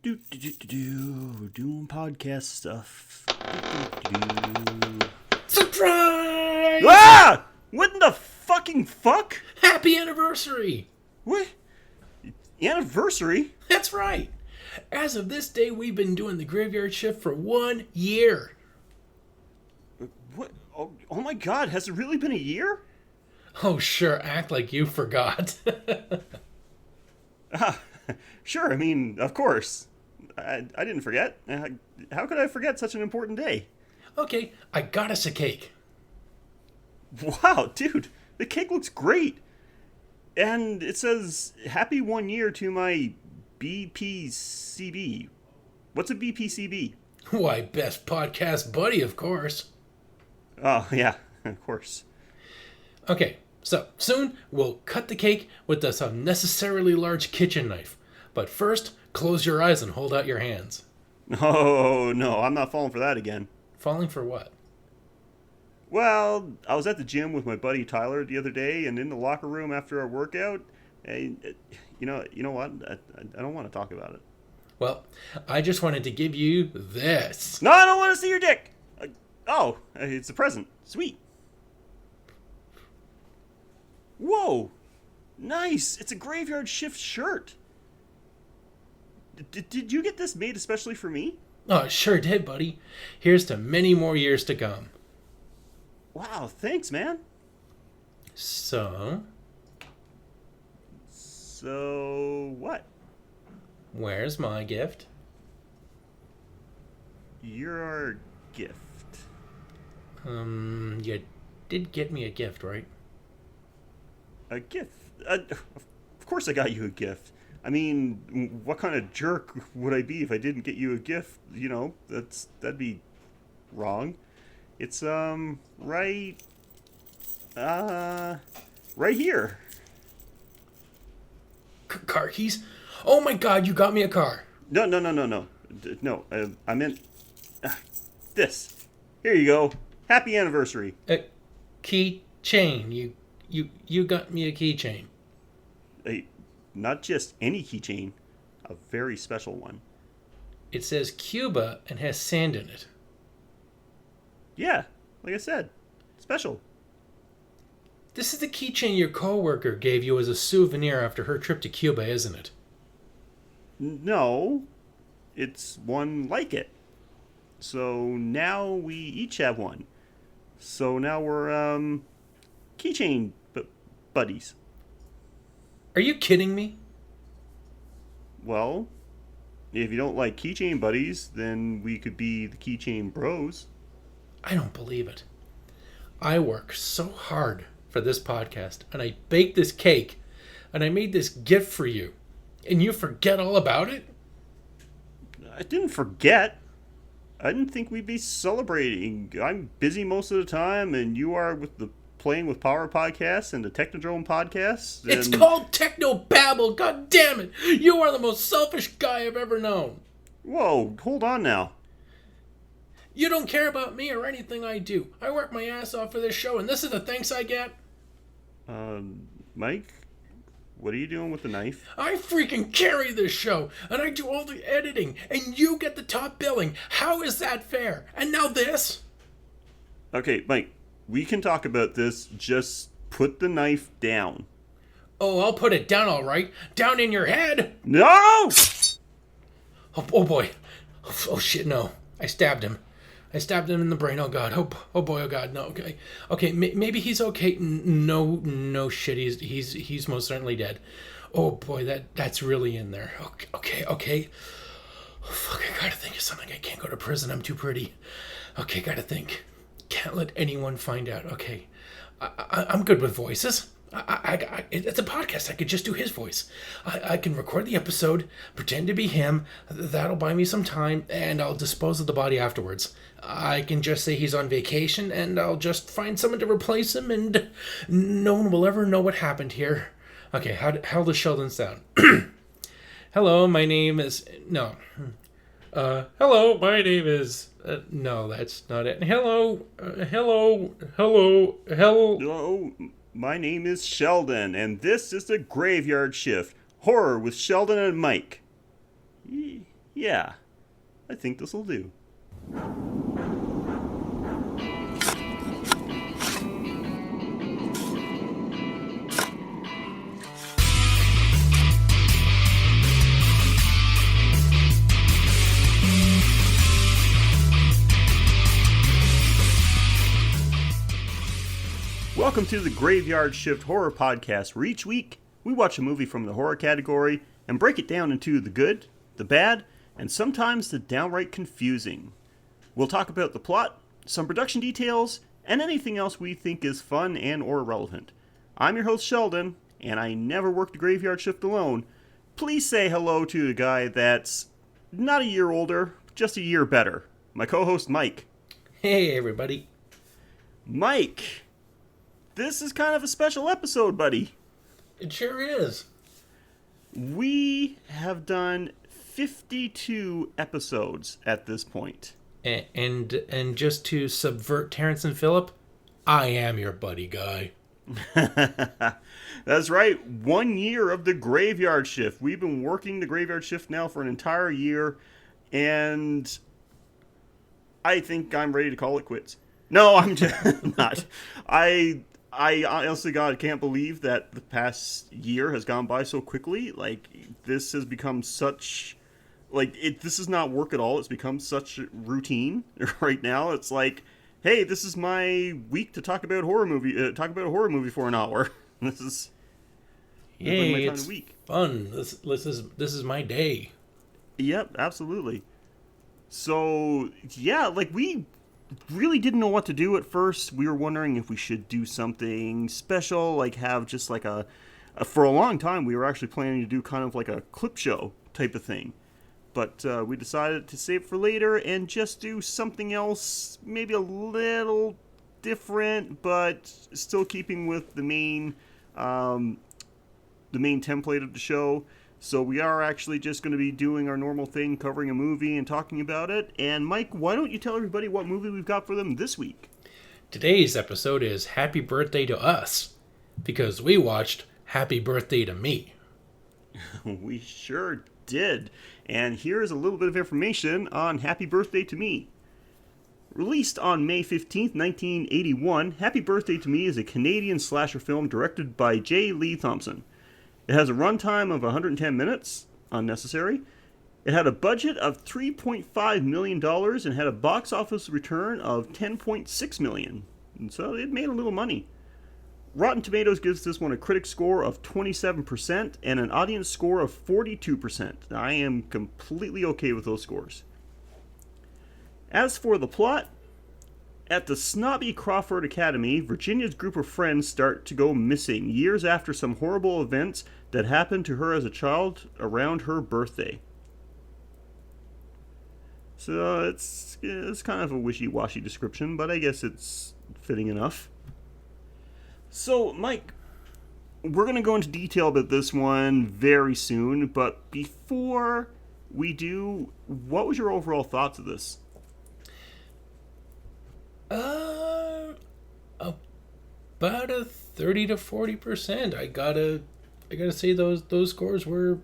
We're doing podcast stuff. Do-do-do-do. Surprise! Ah! What in the fucking fuck? Happy anniversary! What? Anniversary? That's right. As of this day, we've been doing the graveyard shift for 1 year. What? Oh my god, has it really been a year? Oh, sure, act like you forgot. Sure, I mean, of course. I didn't forget. How could I forget such an important day? Okay, I got us a cake. Wow, dude, the cake looks great. And it says, happy 1 year to my BPCB. What's a BPCB? Why, best podcast buddy, of course. Oh, yeah, of course. Okay, so soon we'll cut the cake with this unnecessarily large kitchen knife. But first, close your eyes and hold out your hands. Oh, no, I'm not falling for that again. Falling for what? Well, I was at the gym with my buddy Tyler the other day, and in the locker room after our workout, you know what? I don't want to talk about it. Well, I just wanted to give you this. No, I don't want to see your dick! It's a present. Sweet. Whoa! Nice! It's a graveyard shift shirt. Did you get this made especially for me? Oh, it sure did, buddy. Here's to many more years to come. Wow, thanks, man. So, what? where's my gift? Your gift. You did get me a gift, right? A gift? Of course I got you a gift. I mean, what kind of jerk would I be if I didn't get you a gift? You know, that'd be wrong. It's, right here. Car keys? Oh my god, you got me a car. No. No, I meant this. Here you go. Happy anniversary. A keychain. You got me a keychain. Not just any keychain, a very special one. It says Cuba and has sand in it. Yeah, like I said, special. This is the keychain your coworker gave you as a souvenir after her trip to Cuba, isn't it? No, it's one like it. So now we each have one. So now we're, keychain buddies. Are you kidding me? Well, if you don't like keychain buddies, then we could be the keychain bros. I don't believe it. I work so hard for this podcast, and I baked this cake, and I made this gift for you, and you forget all about it? I didn't forget. I didn't think we'd be celebrating. I'm busy most of the time, and you are with the Playing with Power podcast and the Technodrome podcast. It's called Technobabble, god damn it! You are the most selfish guy I've ever known. Whoa, hold on now. You don't care about me or anything I do. I work my ass off for this show, and this is the thanks I get? Mike, what are you doing with the knife? I freaking carry this show, and I do all the editing, and you get the top billing. How is that fair? And now this? Okay, Mike, we can talk about this. Just put the knife down. Oh, I'll put it down all right. Down in your head. No! Oh boy. Oh shit, no. I stabbed him. I stabbed him in the brain. Oh god. Oh boy. Oh god. No. Okay. Okay. Maybe he's okay. No shit. He's most certainly dead. Oh boy. That's really in there. Okay. Oh, fuck. I gotta think of something. I can't go to prison. I'm too pretty. Okay. Gotta think. Can't let anyone find out. Okay. I'm good with voices. It's a podcast. I could just do his voice. I can record the episode, pretend to be him. That'll buy me some time, and I'll dispose of the body afterwards. I can just say he's on vacation, and I'll just find someone to replace him, and no one will ever know what happened here. Okay, how does Sheldon sound? Hello, my name is... No. Hello, my name is... no, that's not it. Hello. Hello, my name is Sheldon, and this is the Graveyard Shift. Horror with Sheldon and Mike. Yeah, I think this'll do. Welcome to the Graveyard Shift Horror Podcast, where each week we watch a movie from the horror category and break it down into the good, the bad, and sometimes the downright confusing. We'll talk about the plot, some production details, and anything else we think is fun and or relevant. I'm your host Sheldon, and I never worked a graveyard shift alone. Please say hello to the guy that's not a year older, just a year better. My co-host Mike. Hey, everybody. Mike, this is kind of a special episode, buddy. It sure is. We have done 52 episodes at this point. And just to subvert Terrence and Phillip, I am your buddy guy. That's right. 1 year of the Graveyard Shift. We've been working the Graveyard Shift now for an entire year, and I think I'm ready to call it quits. No, I'm just not. I honestly, God, can't believe that the past year has gone by so quickly. Like, this has become such... this is not work at all. It's become such routine right now. It's like, hey, this is my week to talk about a horror movie for an hour. This is Yay, it's fun. This is my day. Yep, absolutely. So, yeah, we really didn't know what to do at first. We were wondering if we should do something special, have just for a long time we were actually planning to do kind of like a clip show type of thing. But we decided to save it for later and just do something else, maybe a little different, but still keeping with the main template of the show. So we are actually just going to be doing our normal thing, covering a movie and talking about it. And Mike, why don't you tell everybody what movie we've got for them this week? Today's episode is Happy Birthday to Us, because we watched Happy Birthday to Me. We sure did. And here's a little bit of information on Happy Birthday to Me. Released on May 15th, 1981, Happy Birthday to Me is a Canadian slasher film directed by J. Lee Thompson. It has a runtime of 110 minutes, unnecessary. It had a budget of $3.5 million and had a box office return of $10.6 million. And so it made a little money. Rotten Tomatoes gives this one a critic score of 27% and an audience score of 42%. I am completely okay with those scores. As for the plot, at the snobby Crawford Academy, Virginia's group of friends start to go missing years after some horrible events that happened to her as a child around her birthday. So it's kind of a wishy-washy description, but I guess it's fitting enough. So, Mike, we're going to go into detail about this one very soon, but before we do, what was your overall thoughts of this? About a 30 to 40%. I gotta say those scores were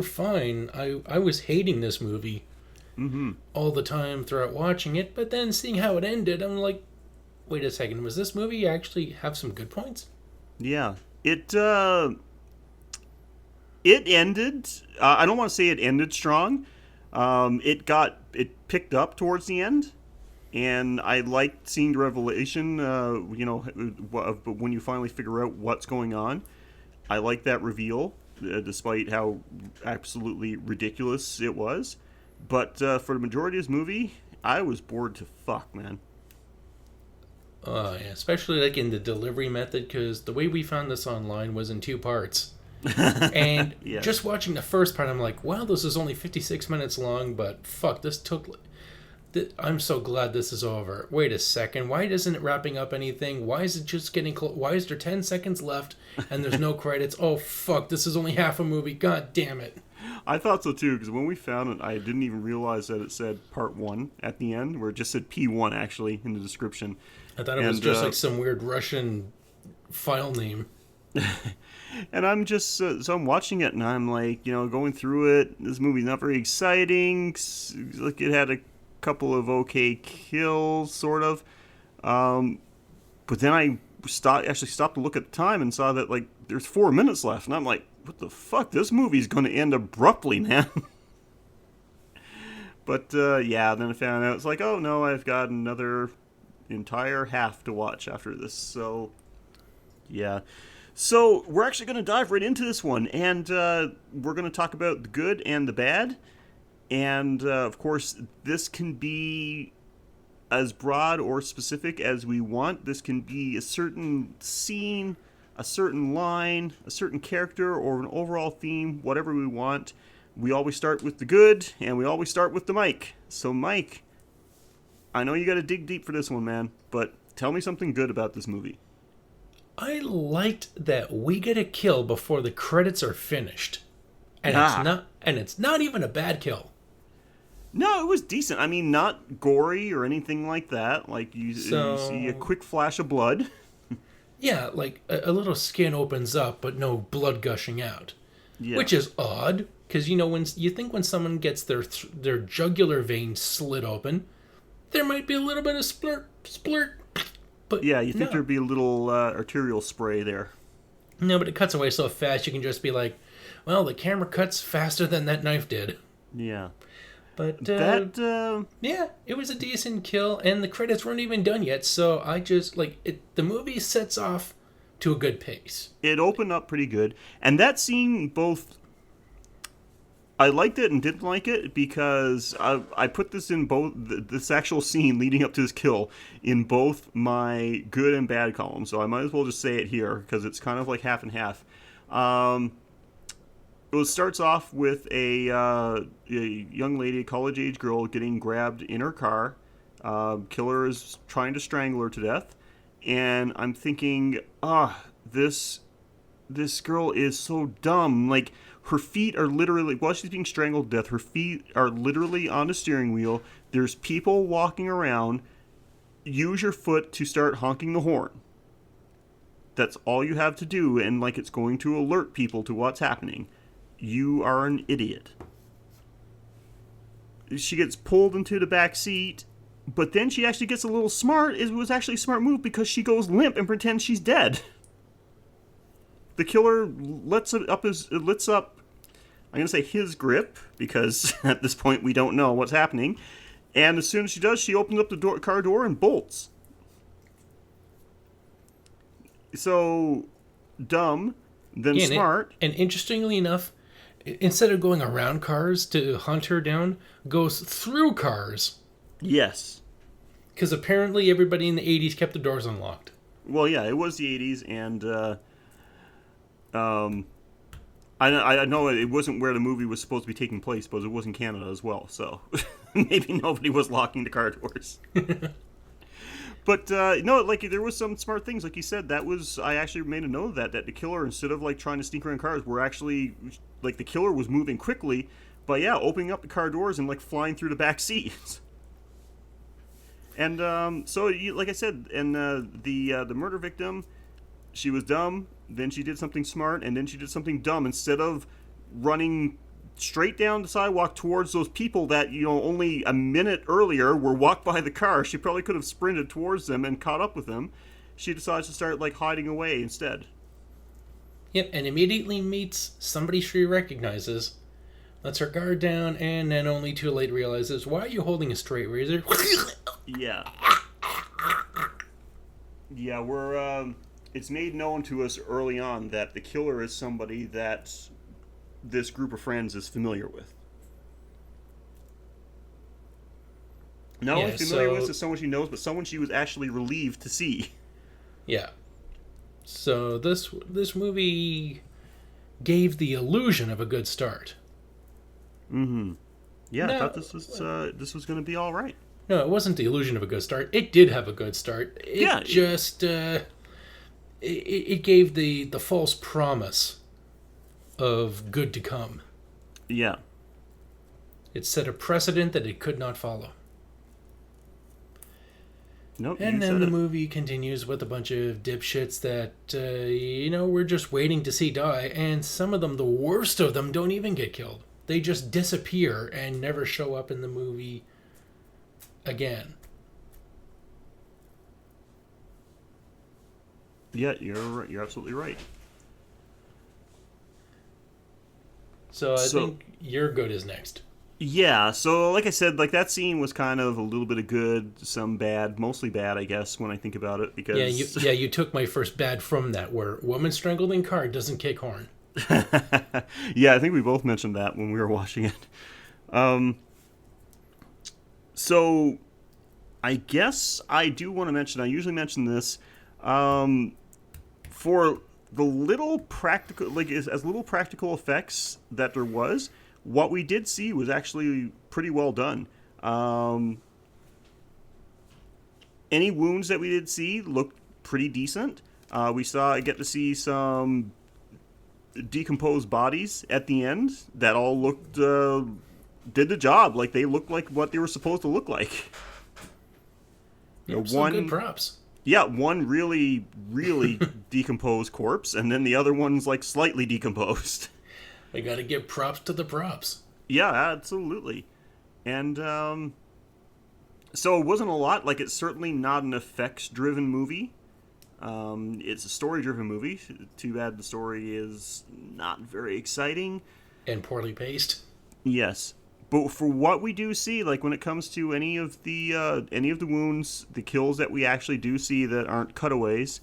fine. I was hating this movie all the time throughout watching it, but then seeing how it ended, I'm like, wait a second, was this movie actually have some good points? Yeah, it ended. I don't want to say it ended strong. It picked up towards the end. And I liked seeing the revelation, when you finally figure out what's going on. I like that reveal, despite how absolutely ridiculous it was. But for the majority of this movie, I was bored to fuck, man. Yeah, especially in the delivery method, because the way we found this online was in 2 parts. And yeah. Just watching the first part, I'm like, wow, this is only 56 minutes long, but fuck, this took... I'm so glad this is over. Wait a second. Why isn't it wrapping up anything? Why is it just getting close? Why is there 10 seconds left and there's no credits? Oh, fuck. This is only half a movie. God damn it. I thought so, too, because when we found it, I didn't even realize that it said Part 1 at the end, where it just said P1, actually, in the description. I thought it was just some weird Russian file name. And I'm just so I'm watching it, and I'm like, going through it. This movie's not very exciting. Like it had a couple of okay kills, sort of. Um, but then I stopped to look at the time and saw that like there's 4 minutes left, and I'm like, what the fuck? This movie's going to end abruptly, man. But yeah, then I found out it's like, oh no, I've got another entire half to watch after this. So yeah. So we're actually going to dive right into this one, and we're going to talk about the good and the bad. And of course, this can be as broad or specific as we want. This can be a certain scene, a certain line, a certain character, or an overall theme, whatever we want. We always start with the good, and we always start with the Mike. So, Mike, I know you got to dig deep for this one, man, but tell me something good about this movie. I liked that we get a kill before the credits are finished, and it's not even a bad kill. No, it was decent. I mean, not gory or anything like that. Like you see a quick flash of blood. Yeah, like a little skin opens up, but no blood gushing out, Yeah. which is odd because when someone gets their jugular vein slit open, there might be a little bit of splurt. But yeah, you think no. there'd be a little arterial spray there. No, but it cuts away so fast you can just be like, well, the camera cuts faster than that knife did. Yeah. But yeah, it was a decent kill, and the credits weren't even done yet, so I just, the movie sets off to a good pace. It opened up pretty good. And that scene, both, I liked it and didn't like it, because I put this in both, this actual scene leading up to this kill, in both my good and bad columns, so I might as well just say it here, because it's kind of like half and half. It starts off with a young lady, a college-age girl, getting grabbed in her car. Killer is trying to strangle her to death. And I'm thinking, this girl is so dumb. Like, her feet are literally, while she's being strangled to death, her feet are literally on the steering wheel. There's people walking around. Use your foot to start honking the horn. That's all you have to do, and like it's going to alert people to what's happening. You are an idiot. She gets pulled into the back seat, but then she actually gets a little smart. It was actually a smart move because she goes limp and pretends she's dead. The killer lets up, I'm going to say his grip, because at this point we don't know what's happening. And as soon as she does, she opens up the car door and bolts. So, dumb, then smart. And interestingly enough, instead of going around cars to hunt her down, goes through cars. Yes. Because apparently everybody in the 80s kept the doors unlocked. Well, yeah, it was the 80s, and I know it wasn't where the movie was supposed to be taking place, but it was in Canada as well, so maybe nobody was locking the car doors. But no, like there was some smart things, like you said. I actually made a note of that the killer, instead of like trying to sneak around cars, were actually like the killer was moving quickly, but yeah, opening up the car doors and like flying through the back seats. And so, like I said, and the murder victim, she was dumb. Then she did something smart, and then she did something dumb. Instead of running straight down the sidewalk towards those people that, only a minute earlier were walked by the car, she probably could have sprinted towards them and caught up with them. She decides to start, like, hiding away instead. Yep, and immediately meets somebody she recognizes, lets her guard down, and then only too late realizes, why are you holding a straight razor? Yeah. Yeah, it's made known to us early on that the killer is somebody that this group of friends is familiar with. Not only familiar with as someone she knows, but someone she was actually relieved to see. Yeah. So this movie gave the illusion of a good start. Mm-hmm. Yeah, I thought this was going to be all right. No, it wasn't the illusion of a good start. It did have a good start. It gave the false promise of good to come. Yeah. It set a precedent that it could not follow. Nope, you And then said the it. movie continues with a bunch of dipshits that, we're just waiting to see die. And some of them, the worst of them, don't even get killed. They just disappear and never show up in the movie again. Yeah, you're absolutely right. So I So think Your Good is next. yeah, so like I said, like that scene was kind of a little bit of good, some bad, mostly bad, I guess, when I think about it, because You took my first bad from that, where woman strangled in car doesn't kick horn. yeah, I think we both mentioned that when we were watching it. So I guess I do want to mention. I usually mention this for the little practical, like as little practical effects that there was. What we did see was actually pretty well done. Any wounds that we did see looked pretty decent. We get to see some decomposed bodies at the end that all looked did the job. Like they looked like what they were supposed to look like. Some good props. Yeah, one really, really decomposed corpse, and then the other one's like slightly decomposed. I gotta give props to the props. Yeah, absolutely. And so it wasn't a lot. Like it's certainly not an effects-driven movie. It's a story-driven movie. Too bad the story is not very exciting. And poorly paced. Yes. But for what we do see, like when it comes to any of the wounds, the kills that we actually do see that aren't cutaways,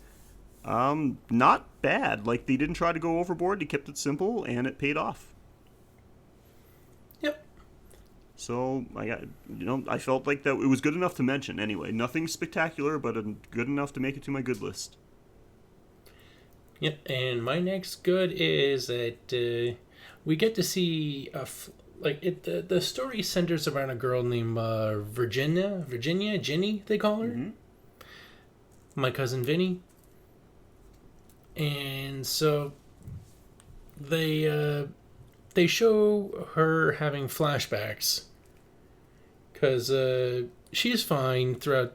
not bad. Like they didn't try to go overboard. They kept it simple, and it paid off. Yep. So I felt like that it was good enough to mention. Anyway, nothing spectacular, but good enough to make it to my good list. Yep. And my next good is that we get to see the story centers around a girl named Virginia, Ginny, they call her. Mm-hmm. My cousin Vinny. And so they show her having flashbacks because she's fine throughout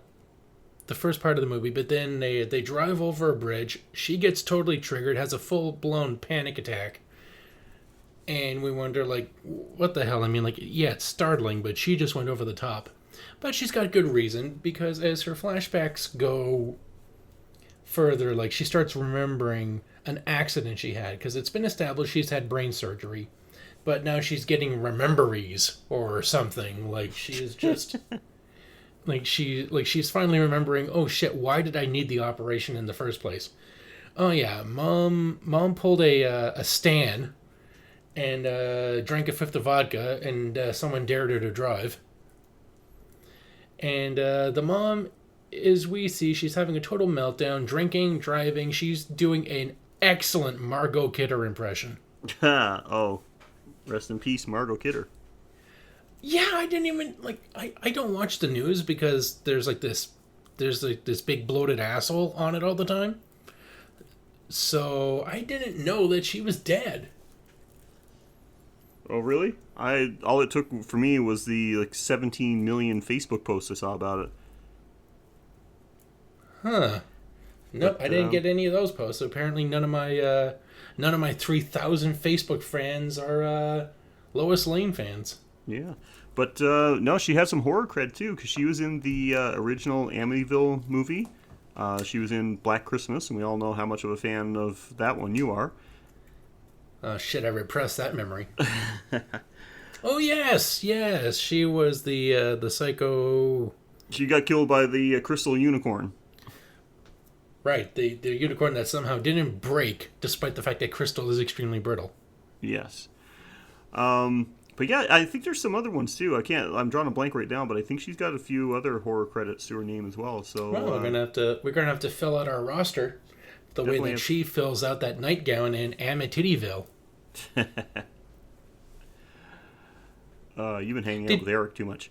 the first part of the movie, but then they drive over a bridge. She gets totally triggered, has a full-blown panic attack. And we wonder, like, what the hell? I mean, like, yeah, it's startling, but she just went over the top. But she's got good reason, because as her flashbacks go further, like, she starts remembering an accident she had, because it's been established she's had brain surgery. But now she's getting rememberies or something. Like, she is just... she's finally remembering, oh shit, why did I need the operation in the first place? Oh yeah, mom pulled a Stan and drank a fifth of vodka, and someone dared her to drive. And the mom, as we see, she's having a total meltdown, drinking, driving. She's doing an excellent Margot Kidder impression. Oh, rest in peace, Margot Kidder. Yeah, I didn't even, I don't watch the news because there's this big bloated asshole on it all the time. So I didn't know that she was dead. Oh, really? All it took for me was the 17 million Facebook posts I saw about it. Huh. Nope, I didn't get any of those posts. So apparently none of my 3,000 Facebook fans are Lois Lane fans. Yeah. But no, she had some horror cred too, because she was in the original Amityville movie. She was in Black Christmas, and we all know how much of a fan of that one you are. Oh shit, I repressed that memory. Oh yes, she was the psycho... She got killed by the crystal unicorn. Right, the unicorn that somehow didn't break, despite the fact that crystal is extremely brittle. Yes. But yeah, I think there's some other ones too. I'm drawing a blank right now, but I think she's got a few other horror credits to her name as well. So well, we're gonna have to fill out our roster the way that she fills out that nightgown in Amityville. You've been hanging out with Eric too much.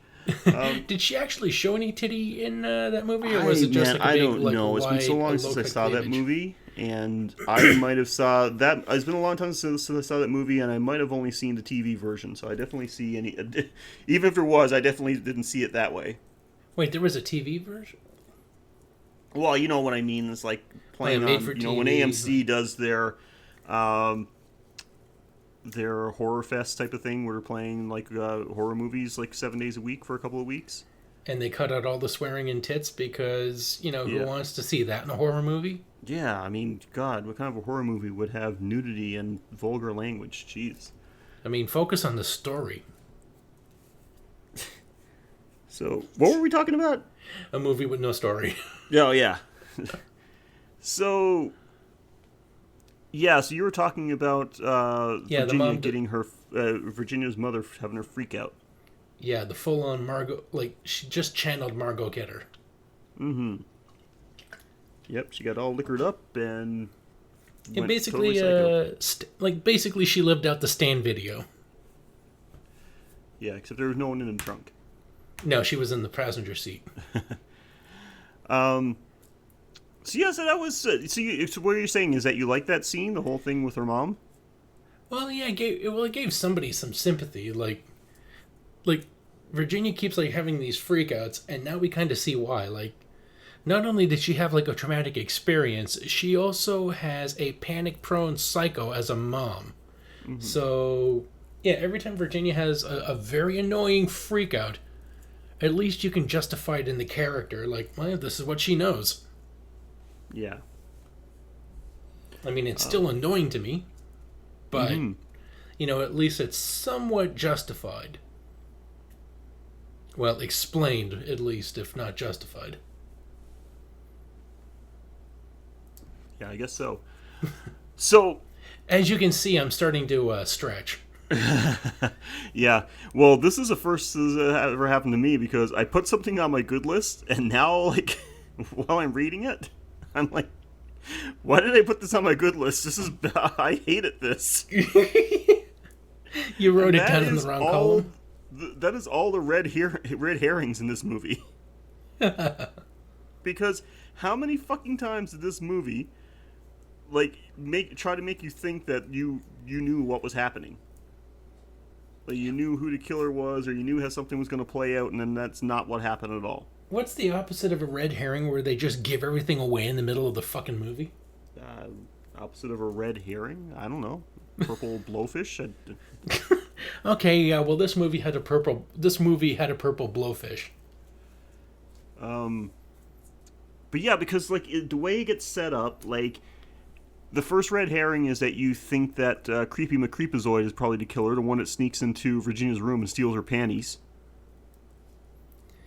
Did she actually show any titty in that movie, or was it just like a big, I don't know. It's been so long since I saw that movie, and I might have saw that. It's been a long time since I saw that movie, and I might have only seen the TV version. So I definitely see any. Even if there was, I definitely didn't see it that way. Wait, there was a TV version? Well, you know what I mean. It's like playing made on, for when TV. AMC does um, their horror fest type of thing, where they're playing like horror movies like 7 days a week for a couple of weeks. And they cut out all the swearing and tits because, who Yeah. wants to see that in a horror movie? Yeah, I mean, God, what kind of a horror movie would have nudity and vulgar language? Jeez. I mean, focus on the story. So, what were we talking about? A movie with no story. Oh, yeah. So, yeah, so you were talking about Yeah, the Virginia mom getting her, Virginia's mother having her freak out. Yeah, the full-on Margot, like, she just channeled Margot Kidder. Mm-hmm. Yep, she got all liquored up and And went basically, totally psycho. basically she lived out the Stan video. Yeah, except there was no one in the trunk. No, she was in the passenger seat. So yeah, so that was. So what you're saying is that you like that scene, the whole thing with her mom? Well, yeah, it gave somebody some sympathy. Like Virginia keeps like having these freakouts, and now we kind of see why. Like, not only did she have like a traumatic experience, she also has a panic-prone psycho as a mom. Mm-hmm. So yeah, every time Virginia has a very annoying freakout, at least you can justify it in the character. Like, well, this is what she knows. Yeah. I mean, it's still annoying to me, but at least it's somewhat justified. Well, explained, at least, if not justified. Yeah, I guess so. So, as you can see, I'm starting to stretch. Yeah. Well, this is the first this has ever happened to me because I put something on my good list, and now, like, while I'm reading it, I'm like, why did I put this on my good list? I hated this. You wrote it That down in the is wrong all- column. That is all the red herrings in this movie. Because how many fucking times did this movie, like, try to make you think that you knew what was happening? Like, you knew who the killer was, or you knew how something was going to play out, and then that's not what happened at all. What's the opposite of a red herring where they just give everything away in the middle of the fucking movie? Opposite of a red herring? I don't know. Purple blowfish? Okay, yeah, well, this movie had a purple blowfish. But yeah, because, like, the way it gets set up, like, the first red herring is that you think that Creepy McCreepazoid is probably the killer, the one that sneaks into Virginia's room and steals her panties.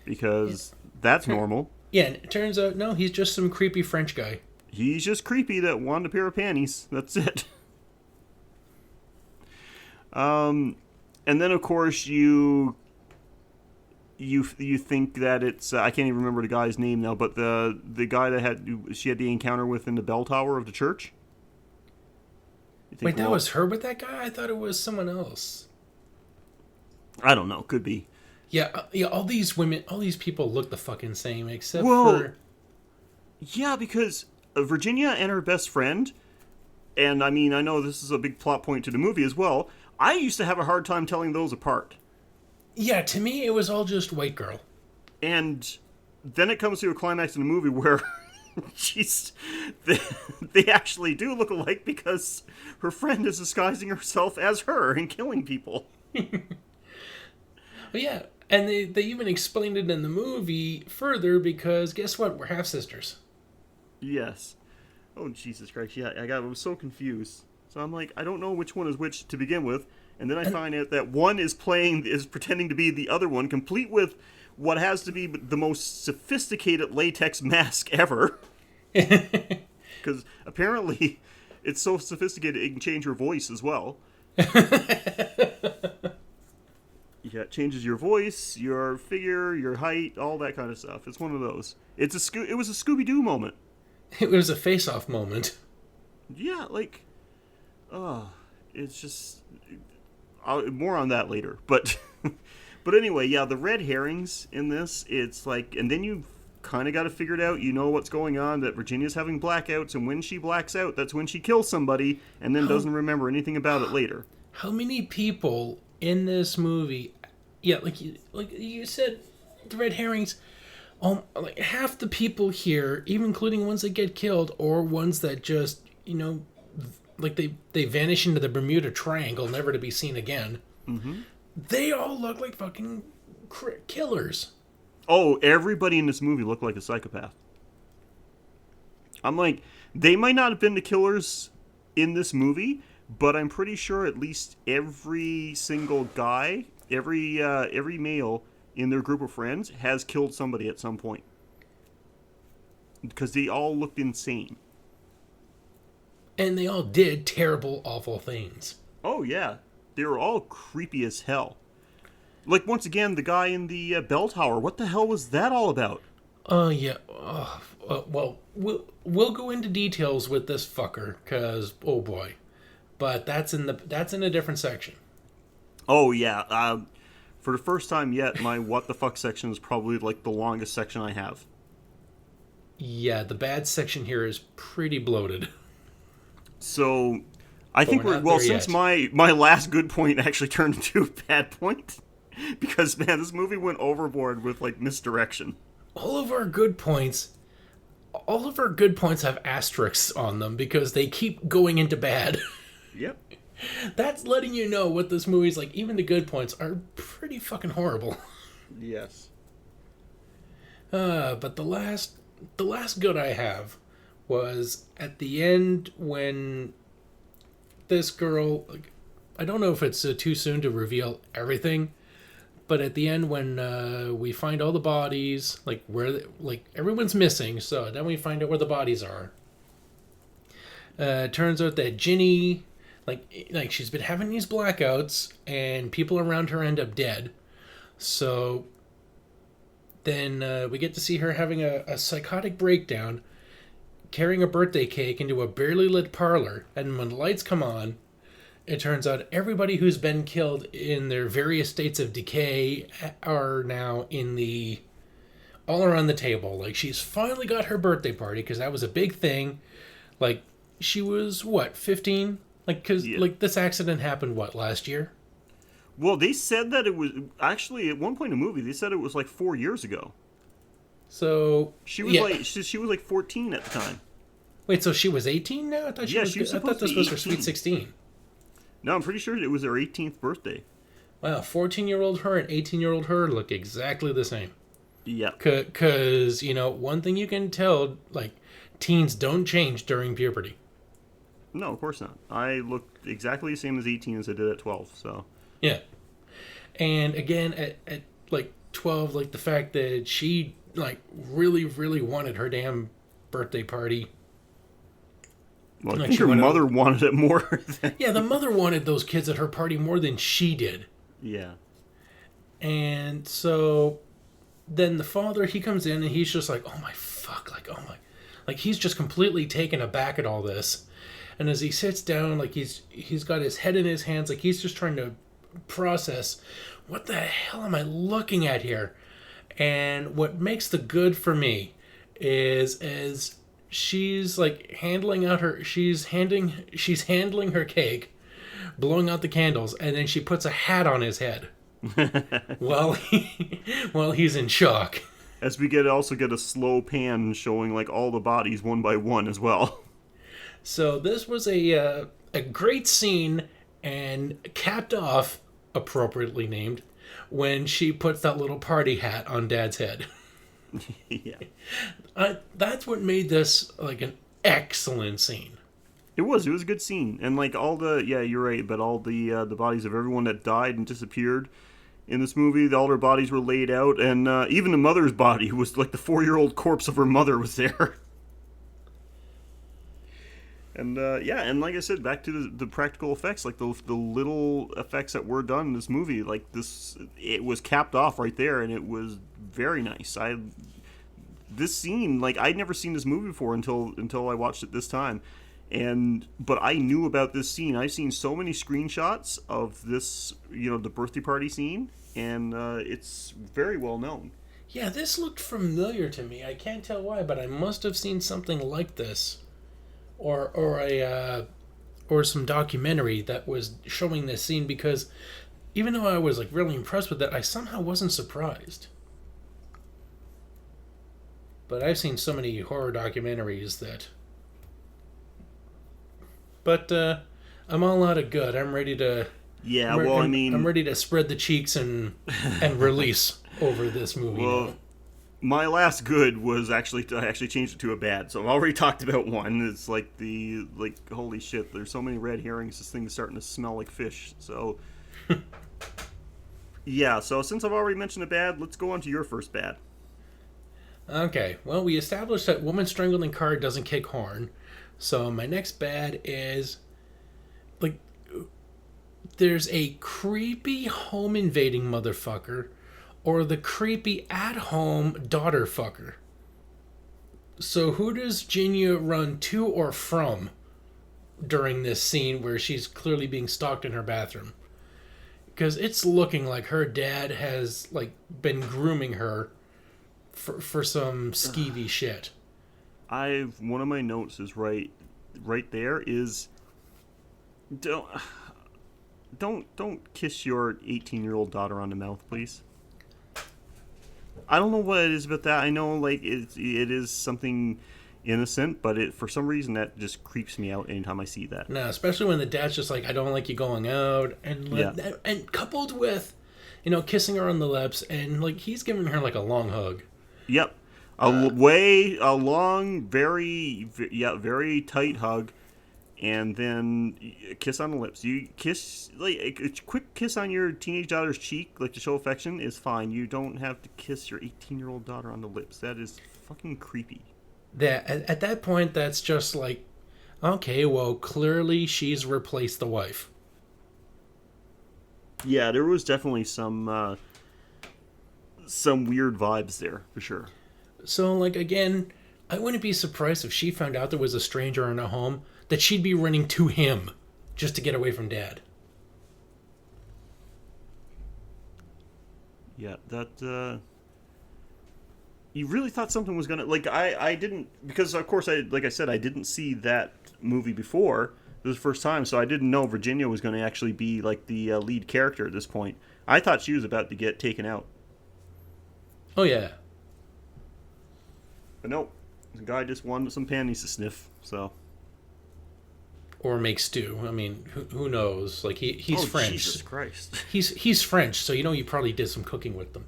Because that's normal. Yeah, and it turns out, no, he's just some creepy French guy. He's just creepy that wanted a pair of panties. That's it. And then, of course, you think that it's I can't even remember the guy's name now, but the guy that she had the encounter with in the bell tower of the church. Wait, that was her with that guy? I thought it was someone else. I don't know. Could be. Yeah, all these people look the fucking same, except Well, for... Yeah, because Virginia and her best friend, and I mean, I know this is a big plot point to the movie as well, I used to have a hard time telling those apart. Yeah, to me, it was all just white girl. And then it comes to a climax in the movie where they actually do look alike because her friend is disguising herself as her and killing people. But yeah, and they even explained it in the movie further because guess what? We're half sisters. Yes. Oh, Jesus Christ. Yeah, I was so confused. So I'm like, I don't know which one is which to begin with. And then I find out that one is pretending to be the other one, complete with what has to be the most sophisticated latex mask ever. Because apparently it's so sophisticated it can change your voice as well. Yeah, it changes your voice, your figure, your height, all that kind of stuff. It's one of those. It was a Scooby-Doo moment. It was a face-off moment. Yeah, like, it's just more on that later. But but anyway, yeah, the red herrings in this, it's like, and then you kind of got to figure it out. You know what's going on, that Virginia's having blackouts, and when she blacks out, that's when she kills somebody, and then doesn't remember anything about it later. How many people in this movie, yeah, like you said, the red herrings, like half the people here, even including ones that get killed or ones that just, like they vanish into the Bermuda Triangle, never to be seen again. Mm-hmm. They all look like fucking killers. Oh, everybody in this movie looked like a psychopath. I'm like, they might not have been the killers in this movie, but I'm pretty sure at least every single guy, every male in their group of friends has killed somebody at some point. Because they all looked insane. And they all did terrible, awful things. Oh, yeah. They were all creepy as hell. Like, once again, the guy in the bell tower. What the hell was that all about? Yeah. Well, we'll go into details with this fucker, because, oh boy. But that's in a different section. Oh, yeah. For the first time yet, my what the fuck section is probably, like, the longest section I have. Yeah, the bad section here is pretty bloated. So, I think since my last good point actually turned into a bad point, because, man, this movie went overboard with, like, misdirection. All of our good points have asterisks on them because they keep going into bad. Yep. That's letting you know what this movie's like. Even the good points are pretty fucking horrible. Yes. But the last good I have was at the end when this girl, like, I don't know if it's too soon to reveal everything, but at the end when we find all the bodies, like everyone's missing, so then we find out where the bodies are. Turns out that Ginny, like she's been having these blackouts, and people around her end up dead. So then we get to see her having a psychotic breakdown, carrying a birthday cake into a barely lit parlor, and when the lights come on, it turns out everybody who's been killed in their various states of decay are now all around the table. Like, she's finally got her birthday party, because that was a big thing. Like, she was, 15? Like, because, this accident happened, last year? Well, they said that it was, actually, at one point in the movie, they said it was, 4 years ago. So, she was, she was, 14 at the time. Wait, so she was 18 now? I thought she was I thought this was her sweet 16. No, I'm pretty sure it was her 18th birthday. Wow, 14-year-old her and 18-year-old her look exactly the same. Yeah. Because, one thing you can tell, teens don't change during puberty. No, of course not. I looked exactly the same as 18 as I did at 12, so. Yeah. And again, at 12, the fact that she, really, really wanted her damn birthday party. Well, I think her mother wanted it more than... Yeah, the mother wanted those kids at her party more than she did. Yeah. And so then the father, he comes in and he's just like, oh my fuck, he's just completely taken aback at all this. And as he sits down, he's got his head in his hands, he's just trying to process, what the hell am I looking at here? And what makes the good for me is as she's handling her cake, blowing out the candles, and then she puts a hat on his head while he's in shock. As we also get a slow pan showing all the bodies one by one as well. So this was a great scene, and capped off, appropriately named, when she puts that little party hat on Dad's head. Yeah. That's what made this an excellent scene. It was a good scene. And all the, yeah, you're right, but all the bodies of everyone that died and disappeared in this movie, all their bodies were laid out, and even the mother's body was the 4-year-old corpse of her mother was there. And yeah, and like I said, back to the practical effects, the little effects that were done in this movie, it was capped off right there, and it was very nice. This scene, I'd never seen this movie before until I watched it this time, but I knew about this scene. I've seen so many screenshots of this, the birthday party scene, and it's very well known. Yeah, this looked familiar to me. I can't tell why, but I must have seen something like this. Or some documentary that was showing this scene, because even though I was really impressed with that, I somehow wasn't surprised. But I've seen so many horror documentaries that. But I'm all out of good. I'm ready to. Yeah, well, I mean, I'm ready to spread the cheeks and release over this movie. well, Now. my last good was actually I actually changed it to a bad. So I've already talked about one. It's like holy shit. There's so many red herrings. This thing's starting to smell like fish. So yeah. So since I've already mentioned a bad, let's go on to your first bad. Okay, well, we established that woman strangled in car doesn't kick horn. So my next bad is like there's a creepy home invading motherfucker or the creepy at home daughter fucker. So who does Ginia run to or from during this scene where she's clearly being stalked in her bathroom? Because it's looking like her dad has like been grooming her for some skeevy shit. One of my notes is right there is don't kiss your 18-year-old daughter on the mouth, please. I don't know what it is about that. I know like it is something innocent, but it for some reason that just creeps me out anytime I see that. No, especially when the dad's just like, I don't like you going out, and like, Yeah. and coupled with, kissing her on the lips, and like he's giving her like a long hug. Yep. A long, very tight hug, and then a kiss on the lips. You kiss, like, a quick kiss on your teenage daughter's cheek, like to show affection, is fine. You don't have to kiss your 18-year-old daughter on the lips. That is fucking creepy. That at that point, that's just like, okay, well, clearly she's replaced the wife. Yeah, there was definitely some weird vibes there, for sure. So, like, again, I wouldn't be surprised if she found out there was a stranger in her home, that she'd be running to him just to get away from dad. Yeah, that, you really thought something was gonna, like, I didn't, because, of course, like I said, I didn't see that movie before. This was the first time, so I didn't know Virginia was going to actually be, like, the lead character at this point. I thought she was about to get taken out. Oh, yeah. But nope, the guy just wanted some panties to sniff, so. Or make stew. I mean, who knows? Like, he's French. Jesus Christ. He's French, so you probably did some cooking with them.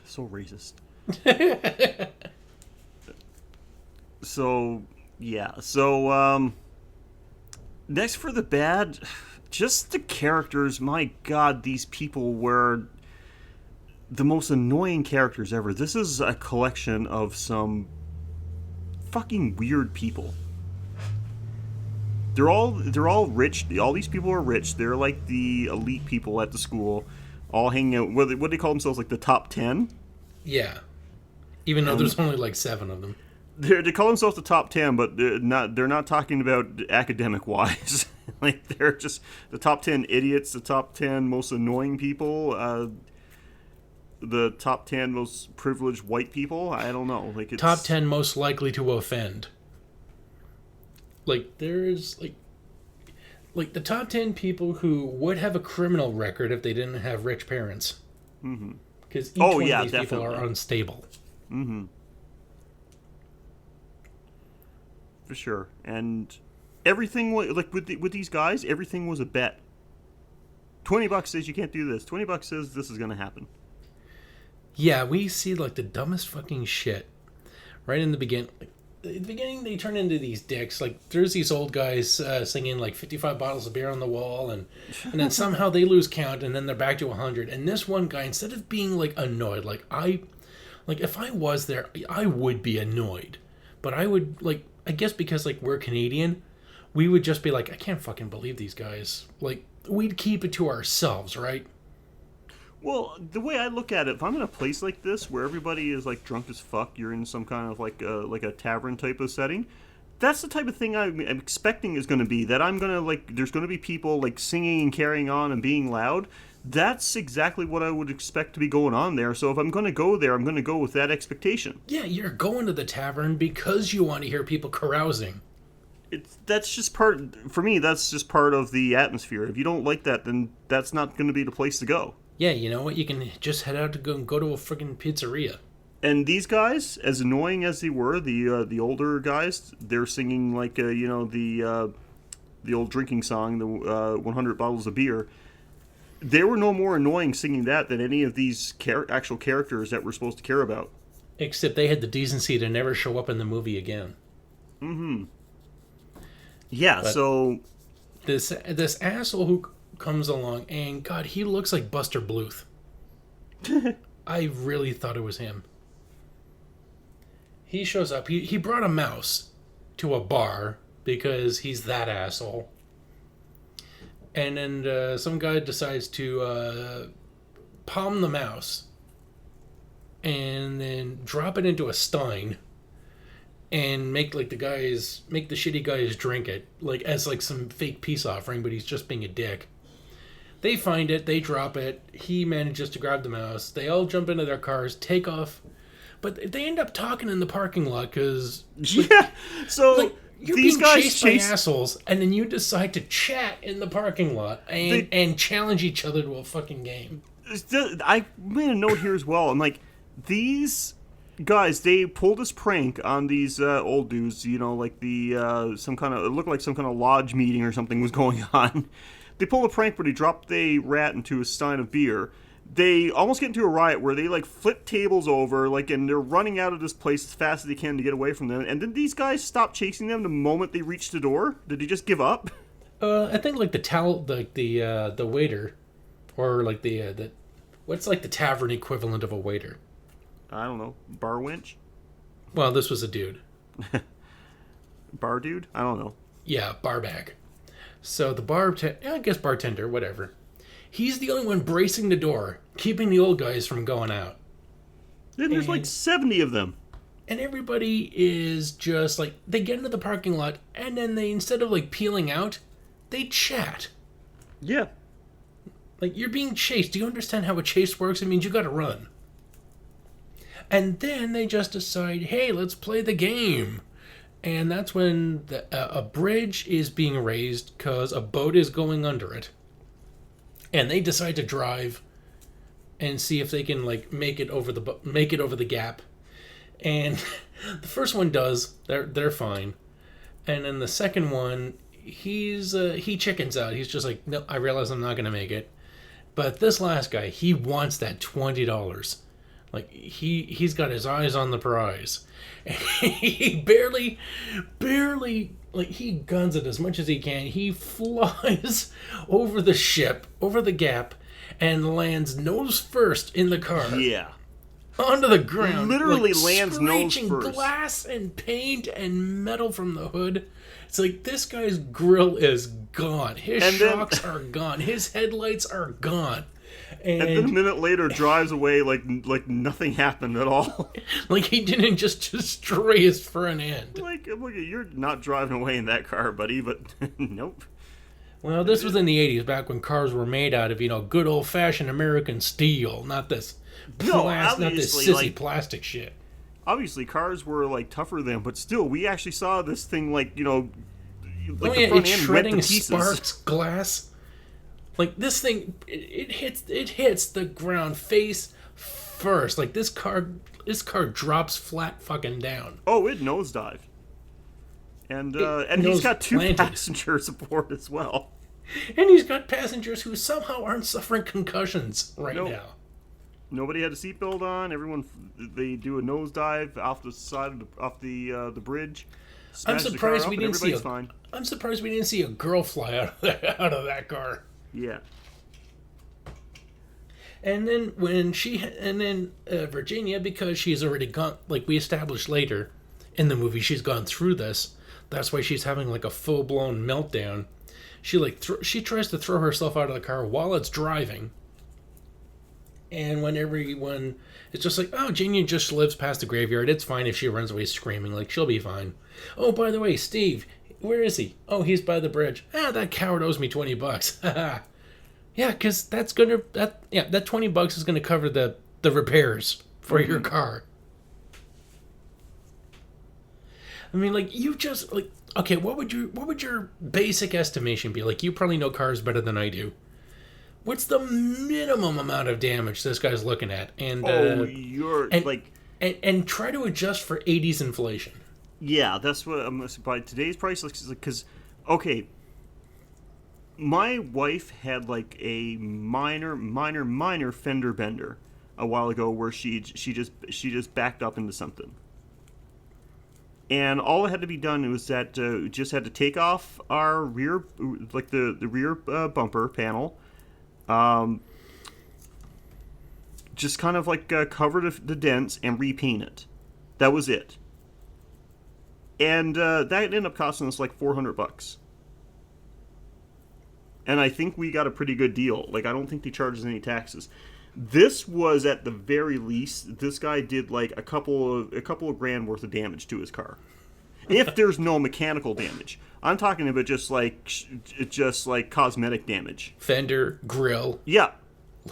So racist. So, yeah. So, next for the bad, just the characters. My God, these people were the most annoying characters ever. This is a collection of some fucking weird people. They're all rich. All these people are rich. They're like the elite people at the school, all hanging out. What do they call themselves? Like the top 10? Yeah. Even though there's only like 7 of them. They call themselves the top 10, but they're not talking about academic wise. Like they're just the top 10 idiots, the top 10 most annoying people, the top 10 most privileged white people. I don't know. Like it's Top 10 most likely to offend. Like there's like the top 10 people who would have a criminal record if they didn't have rich parents. Mm-hmm. Because each one of these people definitely are unstable. Mm-hmm. For sure. And everything like with these guys, everything was a bet. $20 says you can't do this. $20 says this is going to happen. Yeah, we see like the dumbest fucking shit right in the beginning. In the beginning, they turn into these dicks. Like, there's these old guys singing like 55 bottles of beer on the wall, and then somehow they lose count, and then they're back to 100. And this one guy, instead of being like annoyed, like if I was there, I would be annoyed. But I would like, I guess because like we're Canadian, we would just be like, I can't fucking believe these guys. Like, we'd keep it to ourselves, right? Well, the way I look at it, if I'm in a place like this where everybody is like drunk as fuck, you're in some kind of like a tavern type of setting, that's the type of thing I'm expecting is going to be. That I'm going to like, there's going to be people like singing and carrying on and being loud. That's exactly what I would expect to be going on there. So if I'm going to go there, I'm going to go with that expectation. Yeah, you're going to the tavern because you want to hear people carousing. That's just part, for me, that's just part of the atmosphere. If you don't like that, then that's not going to be the place to go. Yeah, you know what? You can just head out to go to a freaking pizzeria. And these guys, as annoying as they were, the older guys, they're singing like the old drinking song, the 100 bottles of beer. They were no more annoying singing that than any of these actual characters that we're supposed to care about. Except they had the decency to never show up in the movie again. Mm-hmm. Yeah, But so... this asshole who comes along, and God, he looks like Buster Bluth. I really thought it was him. He shows up. He brought a mouse to a bar because he's that asshole. And then some guy decides to palm the mouse and then drop it into a stein and make the shitty guys drink it like as like some fake peace offering, but he's just being a dick. They find it, they drop it, he manages to grab the mouse, they all jump into their cars, take off, but they end up talking in the parking lot because Yeah, so you're these being guys chased by assholes, and then you decide to chat in the parking lot and challenge each other to a fucking game. I made a note here as well. I'm like, these guys, they pulled this prank on these old dudes, like the it looked like some kind of lodge meeting or something was going on. They pulled a prank where they dropped a rat into a stein of beer. They almost get into a riot where they flip tables over, and they're running out of this place as fast as they can to get away from them. And then these guys stop chasing them the moment they reach the door. Did they just give up? I think the waiter, or the what's the tavern equivalent of a waiter? I don't know, bar wench. Well, this was a dude. Bar dude? I don't know. Yeah, bar bag. So the bartender, whatever. He's the only one bracing the door, keeping the old guys from going out. Then there's 70 of them. And everybody is just they get into the parking lot, and then they, instead of peeling out, they chat. Yeah. You're being chased. Do you understand how a chase works? It means you gotta run. And then they just decide, hey, let's play the game. And that's when a bridge is being raised because a boat is going under it. And they decide to drive and see if they can make it over the gap. And the first one does. They're fine. And then the second one, he chickens out. He's just no, I realize I'm not gonna make it. But this last guy, he wants that $20. He's got his eyes on the prize. And he barely, he guns it as much as he can. He flies over the ship, over the gap, and lands nose first in the car. Yeah. Onto the ground. Literally lands nose first. Glass and paint and metal from the hood. It's this guy's grill is gone. His shocks are gone. His headlights are gone. And then a minute later drives away like nothing happened at all. He didn't just destroy his front end. You're not driving away in that car, buddy, but nope. Well, this was in the 80s, back when cars were made out of, good old-fashioned American steel, not this sissy plastic shit. Obviously, cars were, tougher then, but still, we actually saw this thing, the front it's end shredding went to pieces. sparks, glass. This thing, it hits the ground face first. This car drops flat fucking down. Oh, it nosedived. And he's got two passengers aboard as well. And he's got passengers who somehow aren't suffering concussions now. Nobody had a seatbelt on. Everyone, they do a nosedive off the side of the bridge. I'm surprised we didn't see I'm surprised we didn't see a girl fly out of that car. Yeah. And then Virginia, because she's already gone, we established later in the movie, she's gone through this. That's why she's having a full blown meltdown. She tries to throw herself out of the car while it's driving. And when everyone is just Virginia just lives past the graveyard. It's fine if she runs away screaming. She'll be fine. Oh, by the way, Steve, where is he? Oh, he's by the bridge. That coward owes me $20. Yeah, because that $20 is gonna cover the repairs for your car. I mean, you just okay. What would your basic estimation be? You probably know cars better than I do. What's the minimum amount of damage this guy's looking at? And and try to adjust for 80s inflation. Yeah, that's what I'm by today's price. Because, okay, my wife had like a minor fender bender a while ago where she just backed up into something, and all that had to be done was that just had to take off our rear, like the rear bumper panel, just kind of like cover the dents and repaint it. That was it. And that ended up costing us like $400. And I think we got a pretty good deal. Like, I don't think they charged us any taxes. This was, at the very least, this guy did like a couple of grand worth of damage to his car. If there's no mechanical damage. I'm talking about just like cosmetic damage. Fender, grill, Yeah.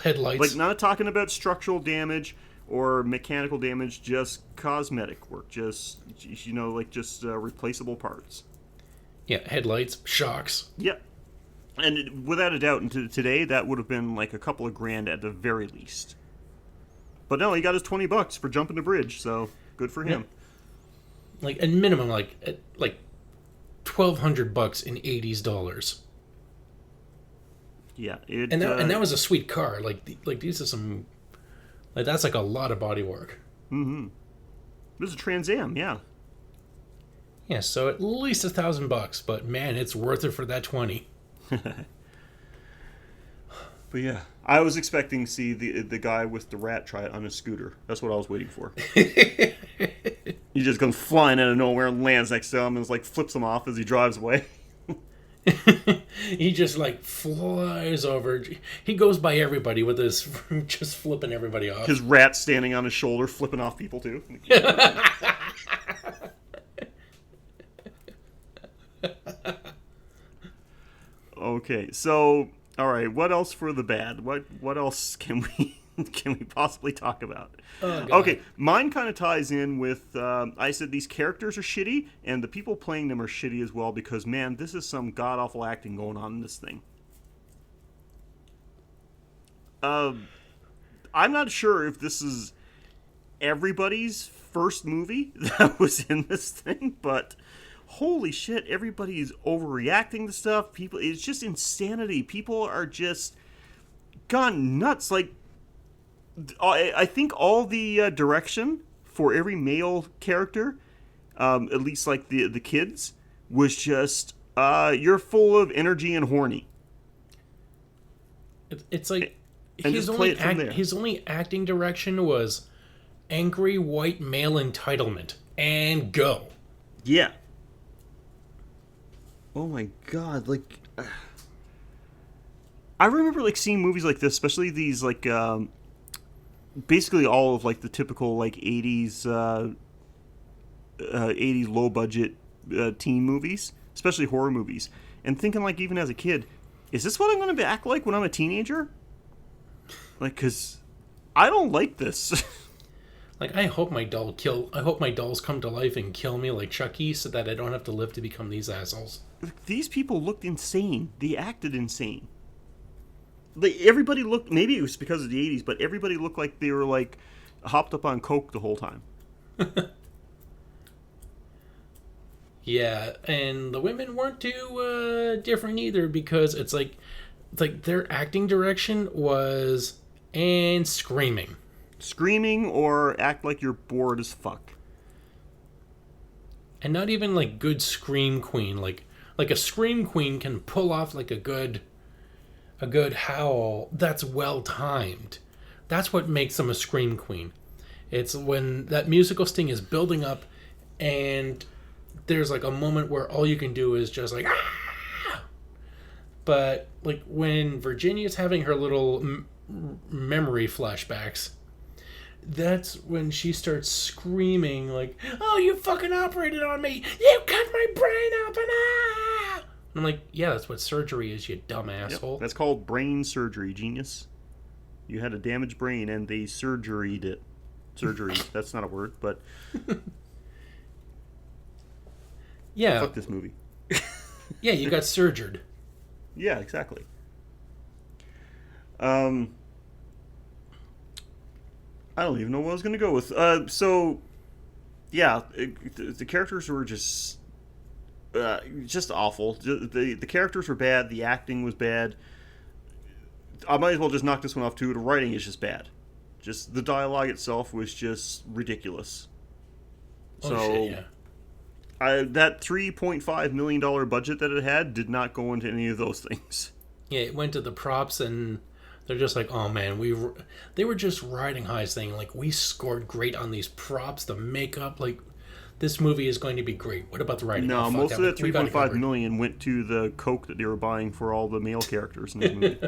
headlights. Like, not talking about structural damage or mechanical damage, just cosmetic work, just replaceable parts. Yeah, headlights, shocks. Yep. And without a doubt, today that would have been like a couple of grand at the very least. But no, he got his $20 for jumping the bridge, so good for him. Like at minimum, like $1,200 in 80s dollars. Yeah, And that was a sweet car. Like these are some. Like, that's like a lot of body work. Mm-hmm. This is a Trans Am, yeah. Yeah, so at least $1,000, but man, it's worth it for that 20. But yeah, I was expecting to see the guy with the rat try it on a scooter. That's what I was waiting for. He just comes flying out of nowhere and lands next to him and like flips him off as he drives away. He just like flies over. He goes by everybody with his just flipping everybody off. His rat standing on his shoulder, flipping off people too. Okay, so all right, what else for the bad? What else can we possibly talk about? Oh, God. Okay, mine kind of ties in with I said these characters are shitty, and the people playing them are shitty as well because, man, this is some god-awful acting going on in this thing. I'm not sure if this is everybody's first movie that was in this thing, but holy shit, everybody's overreacting to stuff. It's just insanity. People are just gone nuts. Like, I think all the direction for every male character, at least like the kids, was just you're full of energy and horny. It's like And his just play only it from there. his only acting direction was angry white male entitlement and go. Yeah. Oh my god, like I remember like seeing movies like this, especially these like basically all of like the typical like 80s 80s low budget teen movies, especially horror movies, and thinking like even as a kid, is this what I'm going to act like when I'm a teenager? Like, cuz I don't like this. Like, I hope my dolls come to life and kill me like Chucky so that I don't have to live to become these assholes. These people looked insane. They acted insane. Like, everybody looked, maybe it was because of the 80s, but everybody looked like they were like hopped up on coke the whole time. Yeah, and the women weren't too different either because it's like their acting direction was and screaming. Screaming or act like you're bored as fuck. And not even like good scream queen. Like a scream queen can pull off like a good howl that's well timed. That's what makes them a scream queen. It's when that musical sting is building up and there's like a moment where all you can do is just like ah! But like when Virginia's having her little memory flashbacks, that's when she starts screaming like, "Oh, you fucking operated on me! You cut my brain open!" Ah! And I'm like, yeah, that's what surgery is, you dumb asshole. Yep, that's called brain surgery, genius. You had a damaged brain and they surgeried it. Surgery, that's not a word, but Yeah. fuck this movie. Yeah, you got surgered. Yeah, exactly. I don't even know what I was gonna go with. So yeah, the characters were just awful. The characters were bad. The acting was bad. I might as well just knock this one off too. The writing is just bad. Just the dialogue itself was just ridiculous. Oh So shit, yeah. that $3.5 million budget that it had did not go into any of those things. Yeah, it went to the props, and they're just like, oh man, they were just riding high, saying like, we scored great on these props, the makeup, like this movie is going to be great. What about the writing? No, Oh, fuck most of that we got it 3.5 covered. million went to the coke that they were buying for all the male characters in this movie.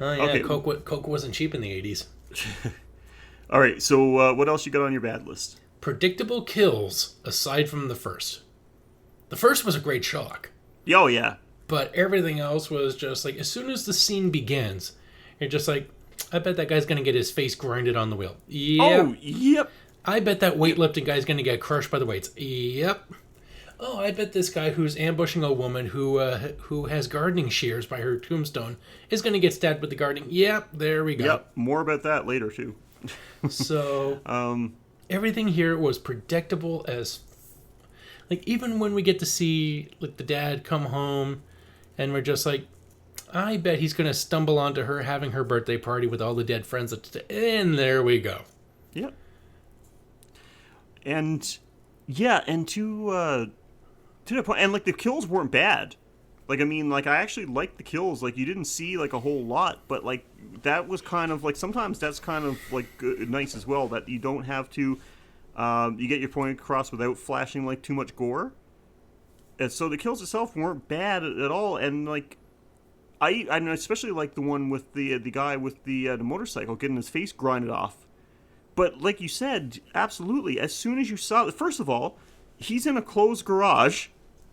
Oh yeah, Okay. Coke wasn't cheap in the '80s. All right, so what else you got on your bad list? Predictable kills aside from the first. The first was a great shock, Oh yeah, but everything else was just like as soon as the scene begins, you're just like, I bet that guy's gonna get his face grinded on the wheel. Yep. oh yep. I bet that weightlifting guy's gonna get crushed by the weights. Yep. Oh, I bet this guy who's ambushing a woman who has gardening shears by her tombstone is gonna get stabbed with the gardening. Yep, there we go. Yep, more about that later too. So everything here was predictable as like even when we get to see like the dad come home and we're just like, I bet he's gonna stumble onto her having her birthday party with all the dead friends and there we go. Yep. And yeah, and to the point, and like the kills weren't bad. Like I mean, like I actually liked the kills. Like you didn't see like a whole lot, but like that was kind of like sometimes that's kind of like nice as well that you don't have to. You get your point across without flashing like too much gore. And so the kills itself weren't bad at all, and like I mean, especially like the one with the guy with the motorcycle getting his face grinded off. But like you said, absolutely. As soon as you saw it, first of all, he's in a closed garage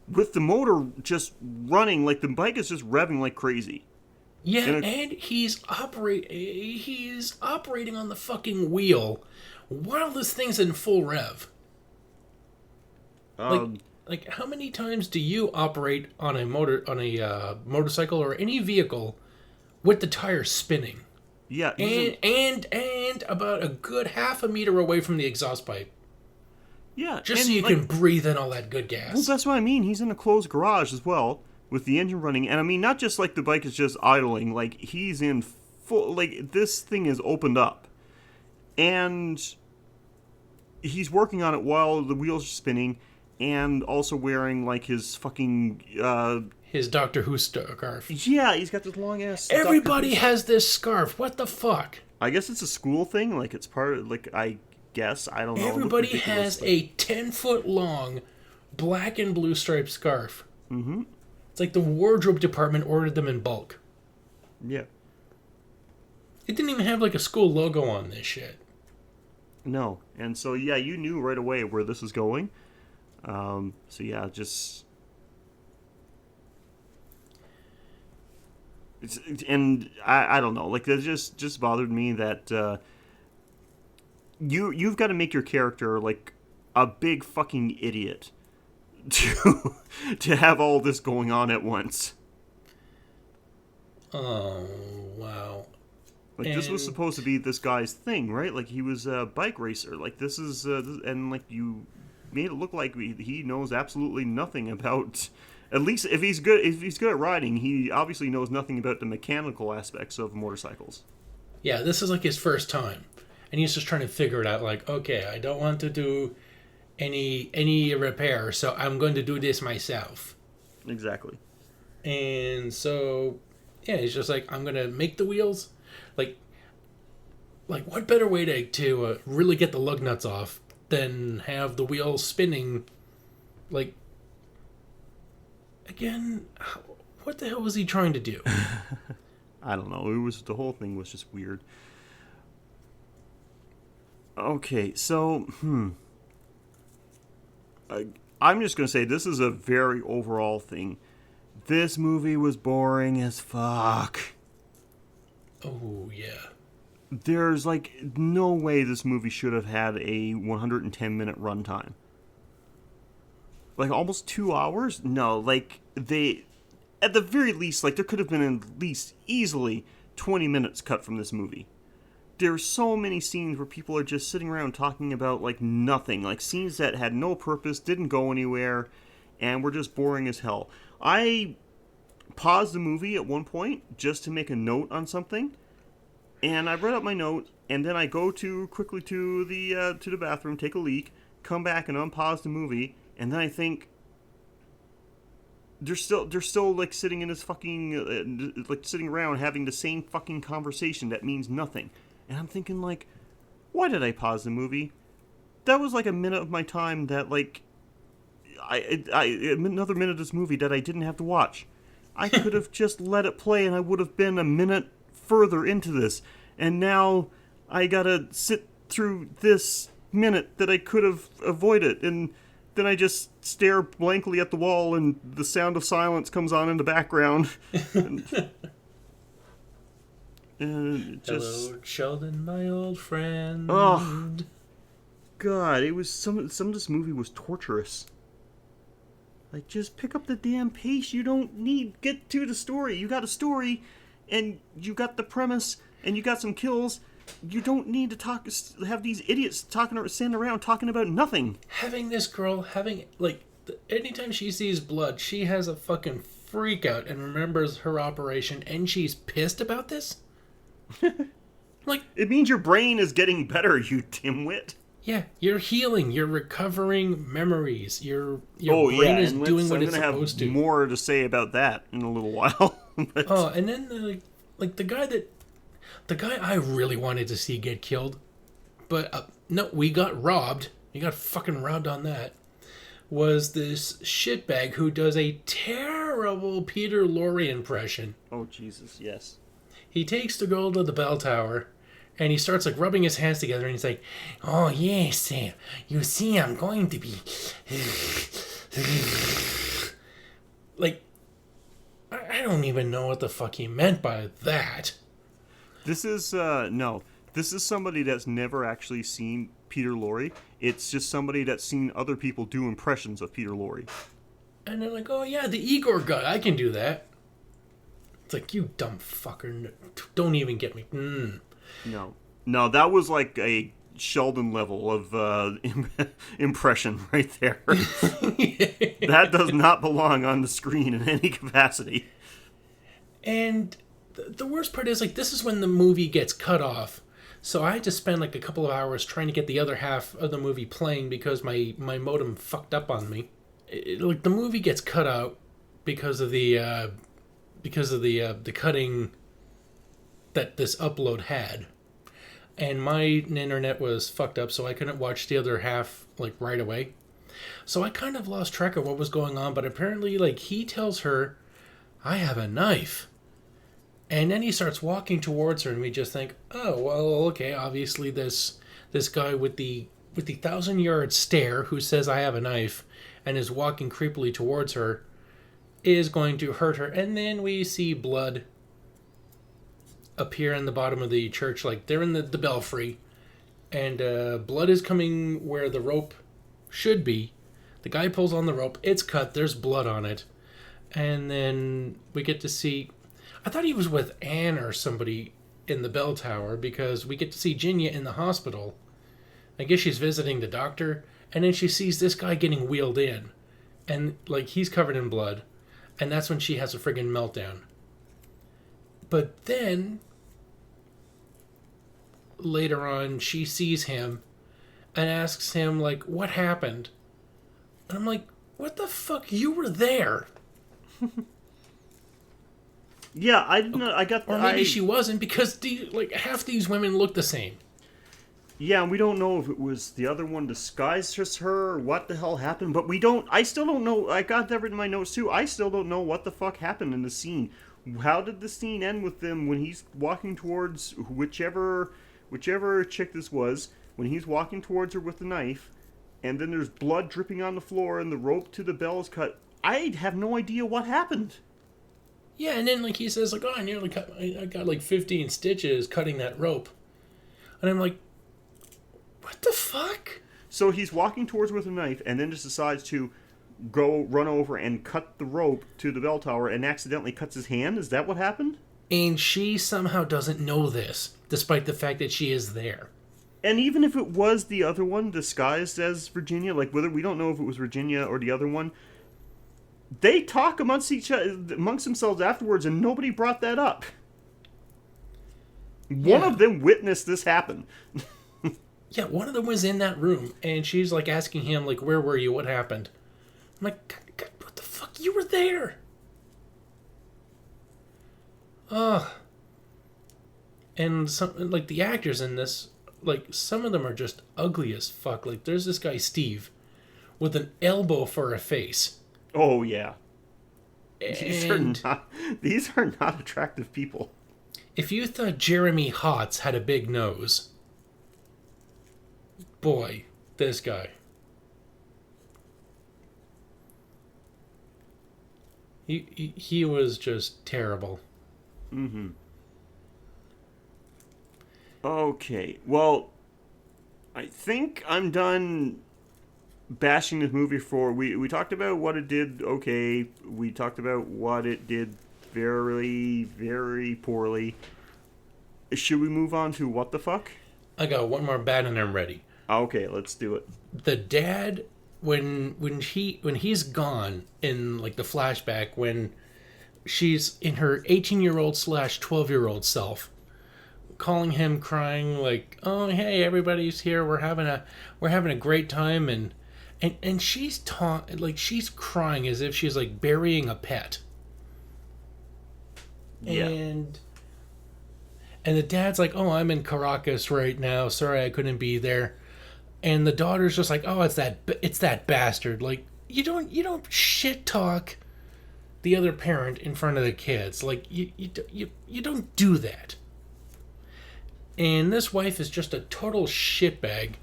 with the motor just running, like the bike is just revving like crazy. Yeah, And and he's operating on the fucking wheel while this thing's in full rev. Like, Um, like how many times do you operate on a motorcycle or any vehicle with the tires spinning yeah, and about a good half a meter away from the exhaust pipe, yeah, just and, so you like, can breathe in all that good Well, gas? that's what I mean. He's in a closed garage as well with the engine running, and I mean not just like the bike is just idling. Like he's in full. Like this thing is opened up, and he's working on it while the wheels are spinning, and also wearing like his fucking His Doctor Who scarf. yeah. He's got this long ass. Everybody has this scarf. What the fuck? I guess it's a school thing. Like it's part of like I guess I don't know. It looked Everybody ridiculous, has but- a 10-foot long black and blue striped scarf. Mm-hmm. It's like the wardrobe department ordered them in bulk. yeah. It didn't even have like a school logo on this shit. No, and so yeah, you knew right away where this was going. So yeah, just and I don't know, like it just bothered me that you've got to make your character like a big fucking idiot to to have all this going on at once. Oh, wow. Like this was And- supposed to be this guy's thing, right? Like he was a bike racer. Like this is, and like you made it look like he knows absolutely nothing about. At least if he's good at riding, he obviously knows nothing about the mechanical aspects of motorcycles. Yeah, this is like his first time. And he's just trying to figure it out like, okay, I don't want to do any repair, so I'm going to do this myself. Exactly. And so yeah, he's just like, I'm going to make the wheels. Like what better way to really get the lug nuts off than have the wheels spinning? Like, again, what the hell was he trying to do? I don't know. It was the whole thing was just weird. Okay, so I'm just gonna say this is a very overall thing. This movie was boring as fuck. Oh yeah. There's like no way this movie should have had a 110-minute runtime. Like almost 2 hours? No, like they at the very least, like there could have been at least easily 20 minutes cut from this movie. There's so many scenes where people are just sitting around talking about, like, nothing. Like, scenes that had no purpose, didn't go anywhere, and were just boring as hell. I paused the movie at one point just to make a note on something, and I read up my note, and then I go quickly to the bathroom, take a leak, come back and unpause the movie, and then I think, they're still like sitting in this fucking like sitting around having the same fucking conversation that means nothing. And I'm thinking, like, why did I pause the movie? That was like a minute of my time that, like, another minute of this movie that I didn't have to watch. I could have just let it play and I would have been a minute further into this. And now I gotta sit through this minute that I could have avoided. And then I just stare blankly at the wall and the sound of silence comes on in the background. And just... Hello, Sheldon, my old friend. Oh, God, it was some of this movie was torturous. Like, just pick up the damn pace. You don't need get to the story. You got a story, and you got the premise, and you got some kills. You don't need to have these idiots standing around talking about nothing. Having this girl, anytime she sees blood, she has a fucking freak out and remembers her operation, and she's pissed about this? Like, it means your brain is getting better, you dimwit. Yeah, you're healing, you're recovering memories, your brain is doing what it's supposed to. I'm gonna have more to say about that in a little while. Oh, and then the guy I really wanted to see get killed, but no, we got robbed. We got fucking robbed on that. Was this shitbag who does a terrible Peter Lorre impression. Oh, Jesus, yes. He takes the girl to the bell tower, and he starts, like, rubbing his hands together, and he's like, "Oh, yes, Sam. You see, I'm going to be..." Like, I don't even know what the fuck he meant by that. This is, no. This is somebody that's never actually seen Peter Lorre. It's just somebody that's seen other people do impressions of Peter Lorre. And they're like, "Oh, yeah, the Igor guy. I can do that." It's like, you dumb fucker. Don't even get me. No, that was like a Sheldon level of impression right there. That does not belong on the screen in any capacity. And the worst part is, like, this is when the movie gets cut off. So I had to spend, like, a couple of hours trying to get the other half of the movie playing because my modem fucked up on me. Like, the movie gets cut out because of the cutting that this upload had. And my internet was fucked up, so I couldn't watch the other half, like, right away. So I kind of lost track of what was going on, but apparently, like, he tells her, "I have a knife." And then he starts walking towards her, and we just think, oh, well, okay, obviously this guy with the 1,000-yard stare who says, "I have a knife," and is walking creepily towards her, is going to hurt her. And then we see blood appear in the bottom of the church, like they're in the belfry, and blood is coming where the rope should be. The guy pulls on the rope, it's cut, there's blood on it, and then we get to see, I thought he was with Anne or somebody in the bell tower, because we get to see Ginya in the hospital. I guess she's visiting the doctor, and then she sees this guy getting wheeled in, and, like, he's covered in blood, and that's when she has a friggin' meltdown. But then, later on, she sees him and asks him, like, what happened? And I'm like, what the fuck? You were there. Yeah, I didn't know. I got. Or maybe she wasn't, because half these women look the same. Yeah, and we don't know if it was the other one disguised as her or what the hell happened. But I still don't know. I got that written in my notes too. I still don't know what the fuck happened in the scene. How did the scene end with them when he's walking towards whichever chick this was, when he's walking towards her with the knife, and then there's blood dripping on the floor and the rope to the bell is cut. I have no idea what happened. Yeah, and then, like, he says, like, "Oh, I got like 15 stitches cutting that rope." And I'm like, what the fuck? So he's walking towards her with a knife and then just decides to go run over and cut the rope to the bell tower and accidentally cuts his hand? Is that what happened? And she somehow doesn't know this, despite the fact that she is there. And even if it was the other one disguised as Virginia, like whether we don't know if it was Virginia or the other one, they talk amongst themselves afterwards, and nobody brought that up. One of them witnessed this happen. Yeah, one of them was in that room, and she's like asking him, like, where were you? What happened? I'm like, God, what the fuck? You were there. Ugh. And some, like, the actors in this, like, some of them are just ugly as fuck. Like, there's this guy, Steve, with an elbow for a face. Oh, yeah. And These are not attractive people. if you thought Jeremy Hotz had a big nose, boy, this guy. He was just terrible. Mm-hmm. Okay, well, I think I'm done bashing this movie for... We talked about what it did okay. We talked about what it did very, very poorly. Should we move on to what the fuck? I got one more bad and I'm ready. Okay, let's do it. The dad, when he's gone in like the flashback, when she's in her 18-year-old / 12-year-old self, calling him, crying like, "Oh hey, everybody's here. We're having a great time," and she's she's crying as if she's like burying a pet. Yeah. And the dad's like, "Oh, I'm in Caracas right now. Sorry I couldn't be there." And the daughter's just like, "Oh, it's that bastard." Like, you don't shit talk the other parent in front of the kids. Like, you don't do that. And this wife is just a total shitbag.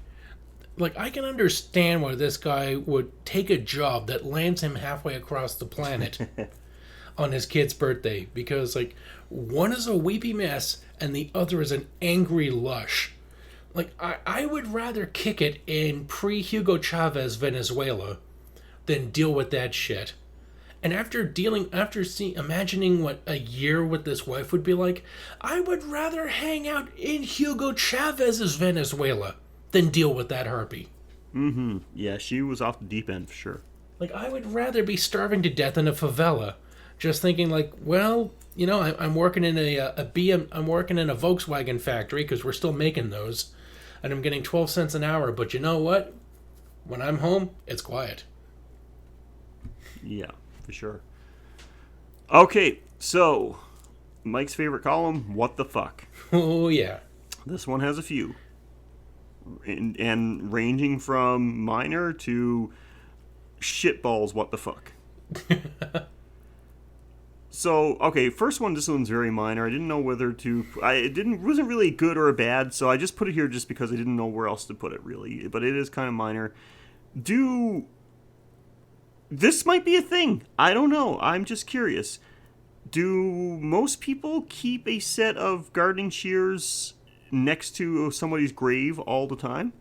Like, I can understand why this guy would take a job that lands him halfway across the planet on his kid's birthday, because like one is a weepy mess and the other is an angry lush. Like, I would rather kick it in pre-Hugo Chavez Venezuela than deal with that shit. And imagining what a year with this wife would be like, I would rather hang out in Hugo Chavez's Venezuela than deal with that harpy. Mm-hmm. Yeah, she was off the deep end for sure. Like, I would rather be starving to death in a favela, just thinking like, well, you know, I'm working in I'm working in a Volkswagen factory because we're still making those, and I'm getting 12 cents an hour. But you know what? When I'm home, it's quiet. Yeah, for sure. Okay, so Mike's favorite column, what the fuck? Oh yeah. This one has a few. And ranging from minor to shitballs, what the fuck. So, okay, first one, this one's very minor. I didn't know whether to... It wasn't really good or bad, so I just put it here just because I didn't know where else to put it, really. But it is kind of minor. This might be a thing. I don't know. I'm just curious. Do most people keep a set of gardening shears next to somebody's grave all the time?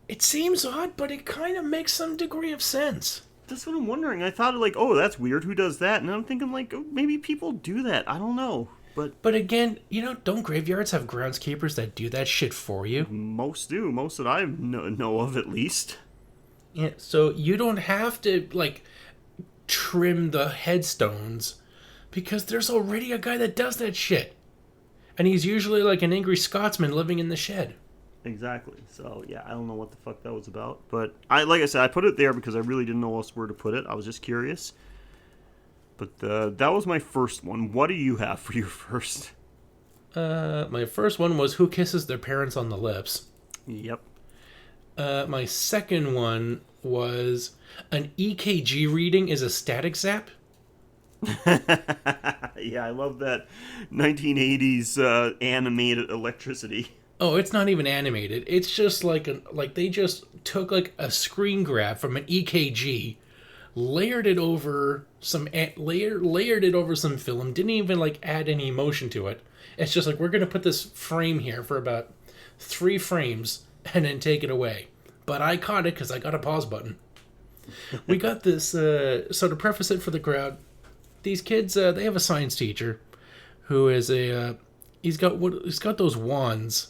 It seems odd, but it kind of makes some degree of sense. That's what I'm wondering. I thought, like, oh, that's weird. Who does that? And I'm thinking, like, oh, maybe people do that. I don't know. But again, you know, don't graveyards have groundskeepers that do that shit for you? Most do. Most that I know of, at least. Yeah, so you don't have to, like, trim the headstones because there's already a guy that does that shit. And he's usually like an angry Scotsman living in the shed. Exactly. So, yeah, I don't know what the fuck that was about. But, like I said, I put it there because I really didn't know else where to put it. I was just curious. But that was my first one. What do you have for your first? My first one was who kisses their parents on the lips. Yep. My second one was an EKG reading is a static zap. Yeah, I love that 1980s animated electricity. Oh, it's not even animated. It's just like they just took like a screen grab from an EKG, layered it over some film. Didn't even like add any emotion to it. It's just like, we're gonna put this frame here for about 3 frames and then take it away. But I caught it because I got a pause button. We got this. So to preface it for the crowd, these kids they have a science teacher who is he's got those wands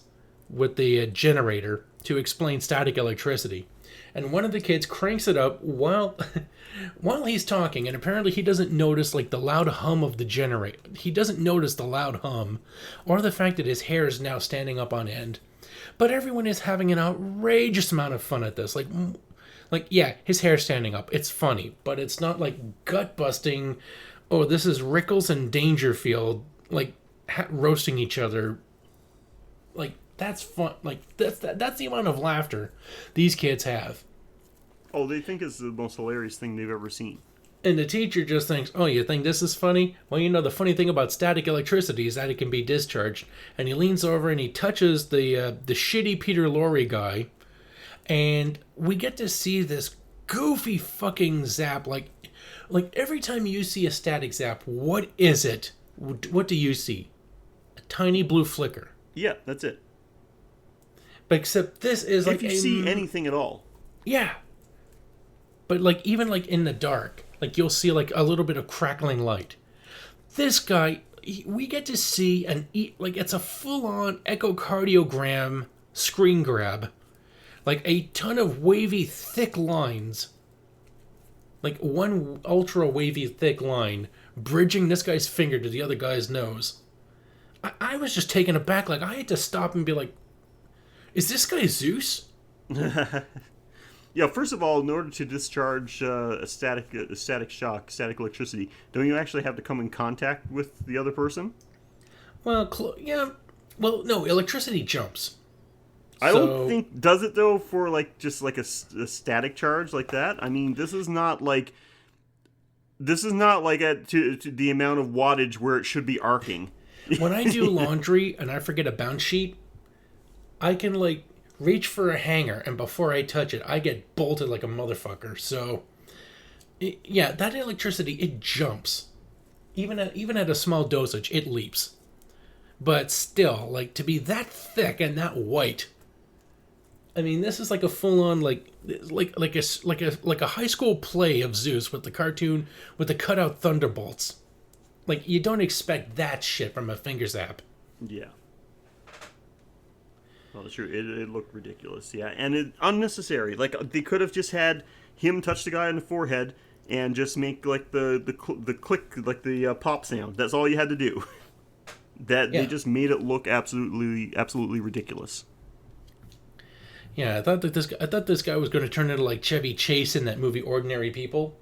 with the generator to explain static electricity. And one of the kids cranks it up while while he's talking, and apparently he doesn't notice like the loud hum of the generator. He doesn't notice the loud hum or the fact that his hair is now standing up on end. But everyone is having an outrageous amount of fun at this. Like yeah, his hair's standing up. It's funny, but it's not like gut busting. Oh, this is Rickles and Dangerfield like roasting each other. Like that's fun. Like that's the amount of laughter these kids have. Oh, they think it's the most hilarious thing they've ever seen. And the teacher just thinks, oh, you think this is funny? Well, you know, the funny thing about static electricity is that it can be discharged. And he leans over and he touches the shitty Peter Lorre guy. And we get to see this goofy fucking zap. Like every time you see a static zap, what is it? What do you see? A tiny blue flicker. Yeah, that's it. But except this is like if you see anything at all. Yeah. But like even like in the dark, like you'll see like a little bit of crackling light. This guy, we get to see like it's a full-on echocardiogram screen grab. Like a ton of wavy thick lines. Like one ultra wavy thick line bridging this guy's finger to the other guy's nose. I was just taken aback. Like I had to stop and be like, is this guy Zeus? Yeah, first of all, in order to discharge a static shock, static electricity, don't you actually have to come in contact with the other person? Well, yeah. Well, no, electricity jumps. I don't think, does it though, for like just like a static charge like that? I mean, this is not like at to the amount of wattage where it should be arcing. When I do laundry and I forget a bounce sheet, I can like reach for a hanger, and before I touch it, I get bolted like a motherfucker. So, yeah, that electricity, it jumps. Even at a small dosage, it leaps. But still, like, to be that thick and that white, I mean, this is like a full-on like a high school play of Zeus with the cartoon with the cutout thunderbolts. Like, you don't expect that shit from a finger zap. Yeah. Well, sure, it looked ridiculous, yeah, and unnecessary. Like they could have just had him touch the guy on the forehead and just make like the click, like the pop sound. That's all you had to do. They just made it look absolutely ridiculous. Yeah, I thought this guy was going to turn into like Chevy Chase in that movie Ordinary People.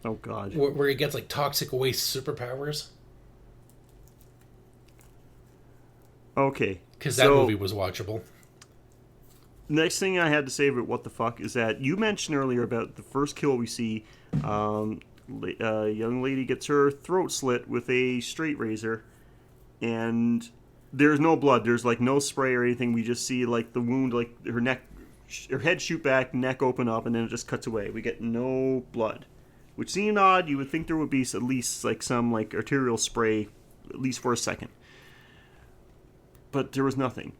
Oh God, where he gets like toxic waste superpowers. Okay. Because that movie was watchable. Next thing I had to say about what the fuck is that you mentioned earlier about the first kill we see. A young lady gets her throat slit with a straight razor, and there's no blood. There's like no spray or anything. We just see like the wound, like her head shoot back, neck open up, and then it just cuts away. We get no blood, which seemed odd. You would think there would be at least like some like arterial spray, at least for a second. But there was nothing.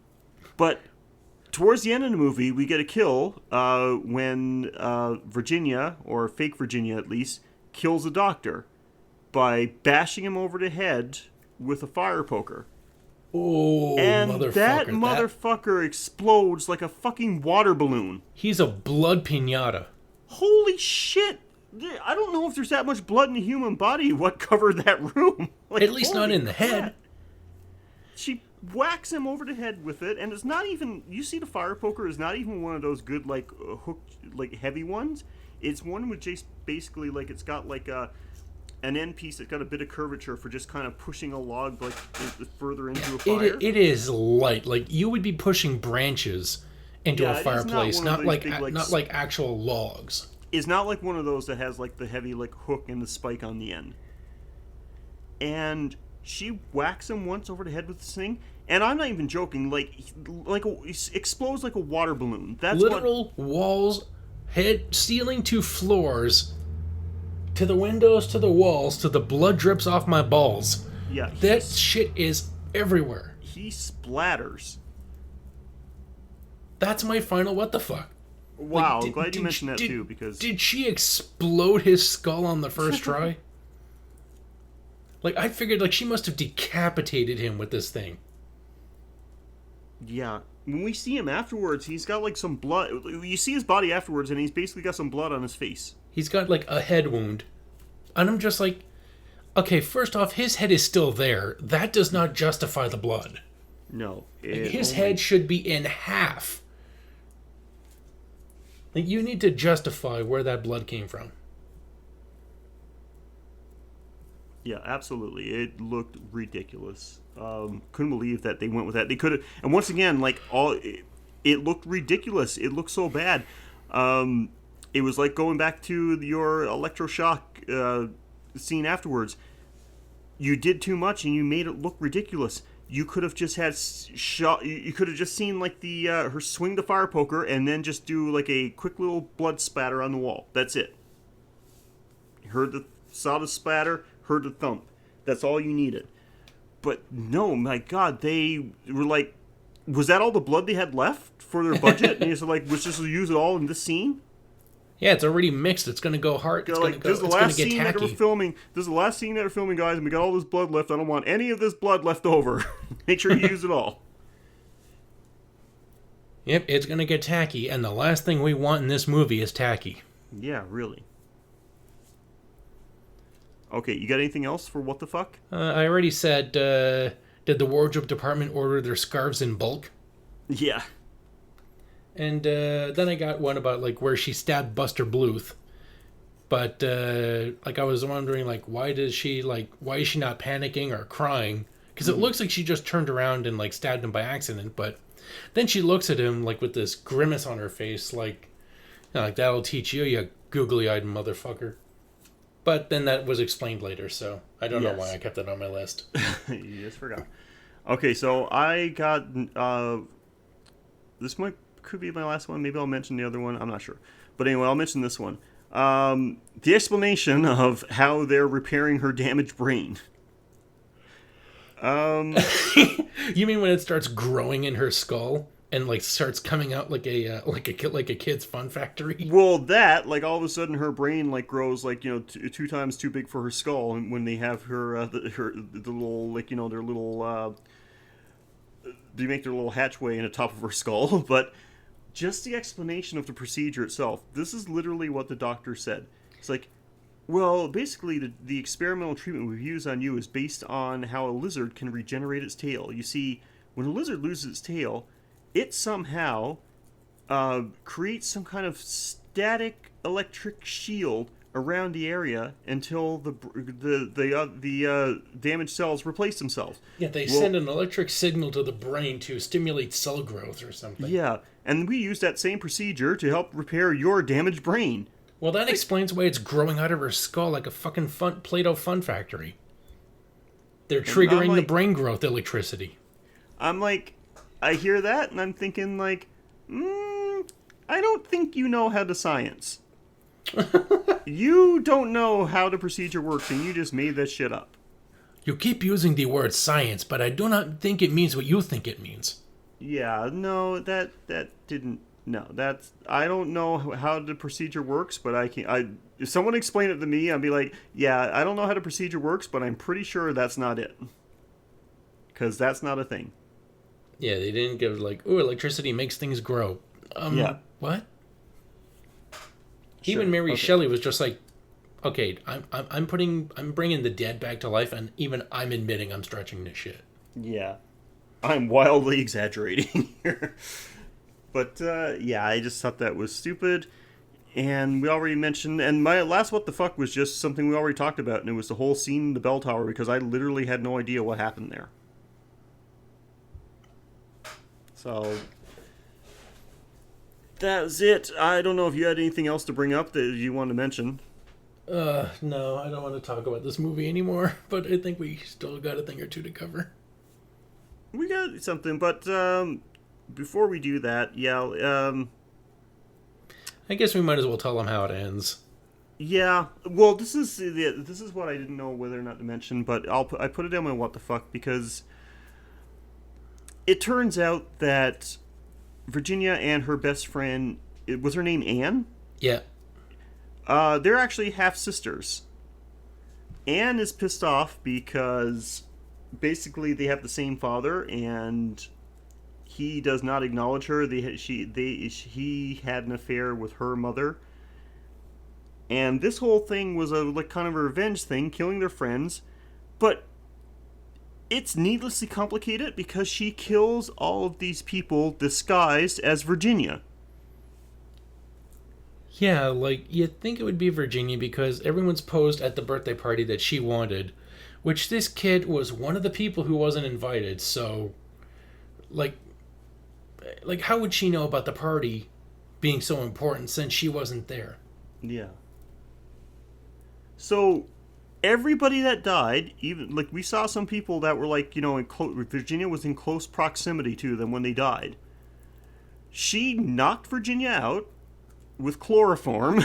But towards the end of the movie, we get a kill when Virginia, or fake Virginia at least, kills a doctor by bashing him over the head with a fire poker. Oh, and that motherfucker explodes like a fucking water balloon. He's a blood piñata. Holy shit. I don't know if there's that much blood in the human body what covered that room. Like, at least not in the head. She whacks him over the head with it, and it's not even, you see the fire poker is not even one of those good like hooked like heavy ones. It's one with just basically like it's got like an end piece that's got a bit of curvature for just kind of pushing a log like further into a fire. It is light. Like you would be pushing branches into a fireplace, not like actual logs. It's not like one of those that has like the heavy like hook and the spike on the end. And she whacks him once over the head with this thing, and I'm not even joking. Like explodes like a water balloon. That's literal walls, head, ceiling to floors, to the windows, to the walls, to the blood drips off my balls. Yeah, that shit is everywhere. He splatters. That's my final what the fuck. Wow, like, glad you mentioned that too, because did she explode his skull on the first try? Like, I figured, like, she must have decapitated him with this thing. Yeah. When we see him afterwards, he's got like some blood. You see his body afterwards, and he's basically got some blood on his face. He's got, like, a head wound. And I'm just like, okay, first off, his head is still there. That does not justify the blood. No. His head should be in half. Like, you need to justify where that blood came from. Yeah, absolutely. It looked ridiculous. Couldn't believe that they went with that. They could have, and once again, like it looked ridiculous. It looked so bad. It was like going back to your electroshock scene afterwards. You did too much, and you made it look ridiculous. You could have just had shot. You could have just seen like the her swing the fire poker, and then just do like a quick little blood spatter on the wall. That's it. Saw the spatter, heard the thump. That's all you needed. But no, my God, they were like, was that all the blood they had left for their budget? And it's like, let's just use it all in this scene. Yeah, it's already mixed. It's gonna go hard. It's like, gonna go. It's gonna get tacky. This is the last scene that we're filming, guys, and we got all this blood left. I don't want any of this blood left over. Make sure you use it all. Yep, it's gonna get tacky, and the last thing we want in this movie is tacky. Yeah, really. Okay, you got anything else for what the fuck? I already said, did the wardrobe department order their scarves in bulk? Yeah. And then I got one about, like, where she stabbed Buster Bluth. But, like, I was wondering, like, why is she not panicking or crying? Because it looks like she just turned around and, like, stabbed him by accident. But then she looks at him, like, with this grimace on her face, like, you know, like, that'll teach you, you googly-eyed motherfucker. But then that was explained later, so I don't know why I kept that on my list. You just forgot. Okay, so I got... this could be my last one. Maybe I'll mention the other one. I'm not sure. But anyway, I'll mention this one. The explanation of how they're repairing her damaged brain. You mean when it starts growing in her skull? And like starts coming out like a kid's fun factory. Well, that like all of a sudden her brain like grows like two times too big for her skull, and when they have her the little like their little they make their little hatchway in the top of her skull. But just the explanation of the procedure itself. This is literally what the doctor said. It's like, well, basically the experimental treatment we've used on you is based on how a lizard can regenerate its tail. You see, when a lizard loses its tail, it somehow creates some kind of static electric shield around the area until the damaged cells replace themselves. Yeah, they send an electric signal to the brain to stimulate cell growth or something. Yeah, and we use that same procedure to help repair your damaged brain. Well, that explains why it's growing out of her skull like a fucking Play-Doh fun factory. They're triggering the brain growth electricity. I'm like... I hear that, and I'm thinking, like, I don't think you know how to science. You don't know how the procedure works, and you just made that shit up. You keep using the word science, but I do not think it means what you think it means. Yeah, no, that didn't... No, I don't know how the procedure works, but if someone explained it to me, I'd be like, yeah, I don't know how the procedure works, but I'm pretty sure that's not it. Because that's not a thing. Yeah, they didn't give like, ooh, electricity makes things grow. Yeah. What? Sure. Even Mary Shelley was just like, okay, I'm bringing the dead back to life, and even I'm admitting I'm stretching this shit. Yeah, I'm wildly exaggerating here, but yeah, I just thought that was stupid, and we already mentioned, and my last what the fuck was just something we already talked about, and it was the whole scene in the bell tower because I literally had no idea what happened there. So, that's it. I don't know if you had anything else to bring up that you want to mention. No, I don't want to talk about this movie anymore, but I think we still got a thing or two to cover. We got something, but before we do that, I guess we might as well tell them how it ends. Yeah, well, this is what I didn't know whether or not to mention, but I put it in my what the fuck because... It turns out that Virginia and her best friend, was her name Anne? Yeah. They're actually half sisters. Anne is pissed off because basically they have the same father, and he does not acknowledge her. He had an affair with her mother, and this whole thing was a like kind of a revenge thing, killing their friends. But it's needlessly complicated because she kills all of these people disguised as Virginia. Yeah, like, you'd think it would be Virginia because everyone's posed at the birthday party that she wanted, which this kid was one of the people who wasn't invited, so, like, how would she know about the party being so important since she wasn't there? Yeah. So everybody that died, even like we saw some people that were like, Virginia was in close proximity to them when they died. She knocked Virginia out with chloroform.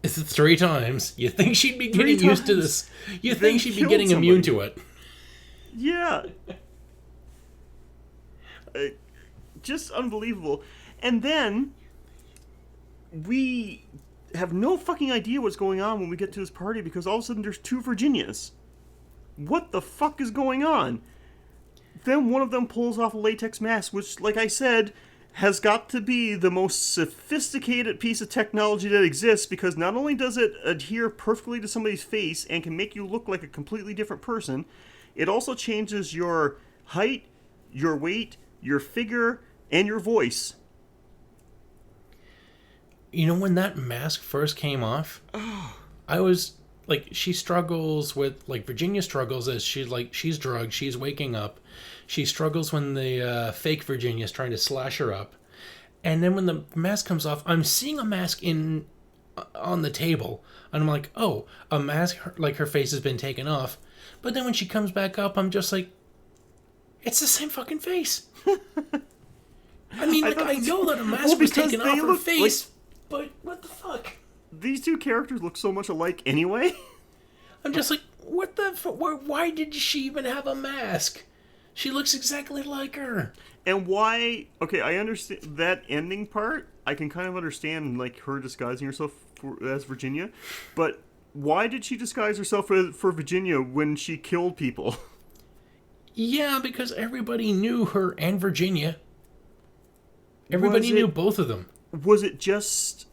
It's 3 times. You think she'd be getting used to this? You think she'd be killed getting immune to somebody. it? Yeah. Just unbelievable. And then we have no fucking idea what's going on when we get to this party because all of a sudden there's 2 Virginias. What the fuck is going on? Then one of them pulls off a latex mask, which, like I said, has got to be the most sophisticated piece of technology that exists because not only does it adhere perfectly to somebody's face and can make you look like a completely different person, it also changes your height, your weight, your figure, and your voice. You know, when that mask first came off, I was like, she struggles with, like, Virginia struggles as she's drugged, she's waking up. She struggles when the fake Virginia is trying to slash her up. And then when the mask comes off, I'm seeing a mask on the table. And I'm like, oh, a mask, like her face has been taken off. But then when she comes back up, I'm just like, it's the same fucking face. I mean, like, I know that a mask was taken off her face, but what the fuck? These 2 characters look so much alike anyway. I'm just like, what the fuck? Why did she even have a mask? She looks exactly like her. And why... Okay, I understand that ending part. I can kind of understand, like, her disguising herself as Virginia. But why did she disguise herself for Virginia when she killed people? Yeah, because everybody knew her and Virginia. Everybody knew both of them. Was it just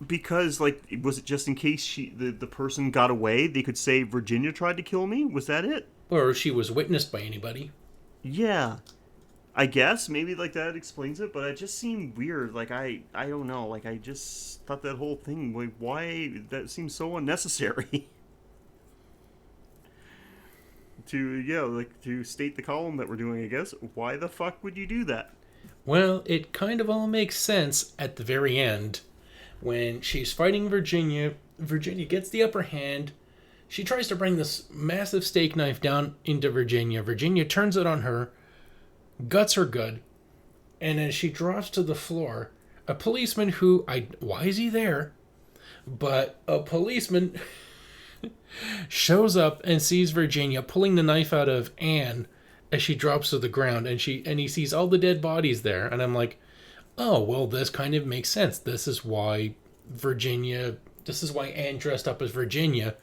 because, like, was it just in case the person got away? They could say, Virginia tried to kill me? Was that it? Or she was witnessed by anybody. Yeah. I guess, maybe, like, that explains it, but it just seemed weird. Like, I don't know. Like, I just thought that whole thing, like, why? That seems so unnecessary. To state the column that we're doing, I guess. Why the fuck would you do that? Well, it kind of all makes sense at the very end. When she's fighting Virginia, Virginia gets the upper hand. She tries to bring this massive steak knife down into Virginia. Virginia turns it on her, guts her good, and as she drops to the floor, a policeman why is he there? But a policeman shows up and sees Virginia pulling the knife out of Anne as she drops to the ground, and he sees all the dead bodies there, and I'm like, oh, well, this kind of makes sense. This is why Anne dressed up as Virginia,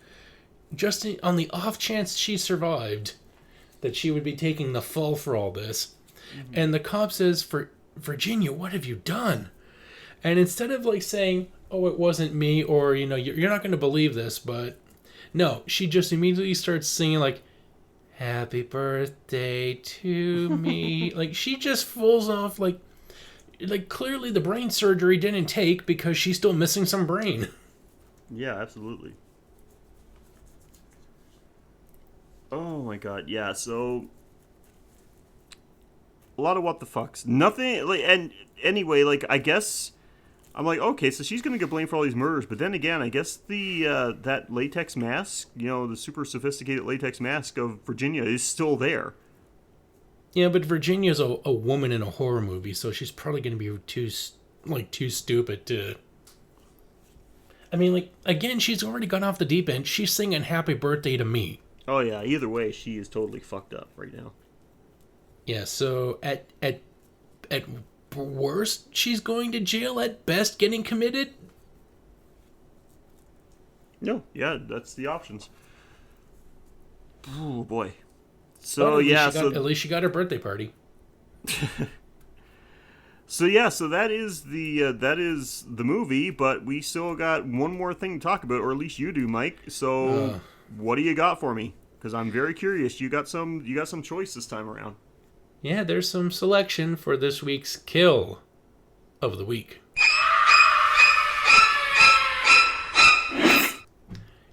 just on the off chance she survived, that she would be taking the fall for all this. Mm-hmm. And the cop says, Virginia, what have you done? And instead of, like, saying, oh, it wasn't me, or, you're not going to believe this, but no, she just immediately starts singing, like, happy birthday to me. Like, she just falls off, like clearly the brain surgery didn't take because she's still missing some brain. Yeah, absolutely. Oh my god, yeah, so a lot of what the fucks. Nothing, like, and anyway, like, I guess I'm like, okay, so she's gonna get blamed for all these murders, but then again, I guess the that latex mask, the super sophisticated latex mask of Virginia is still there. Yeah, but Virginia's a woman in a horror movie, so she's probably gonna be too stupid to. I mean, like, again, she's already gone off the deep end. She's singing "Happy Birthday" to me. Oh yeah, either way, she is totally fucked up right now. Yeah, so at worst, she's going to jail. At best, getting committed. No, yeah, that's the options. Oh boy. But So at least she got her birthday party. So that is the movie, but we still got one more thing to talk about, or at least you do, Mike. So what do you got for me? Because I'm very curious. You got some choice this time around. Yeah, there's some selection for this week's kill of the week.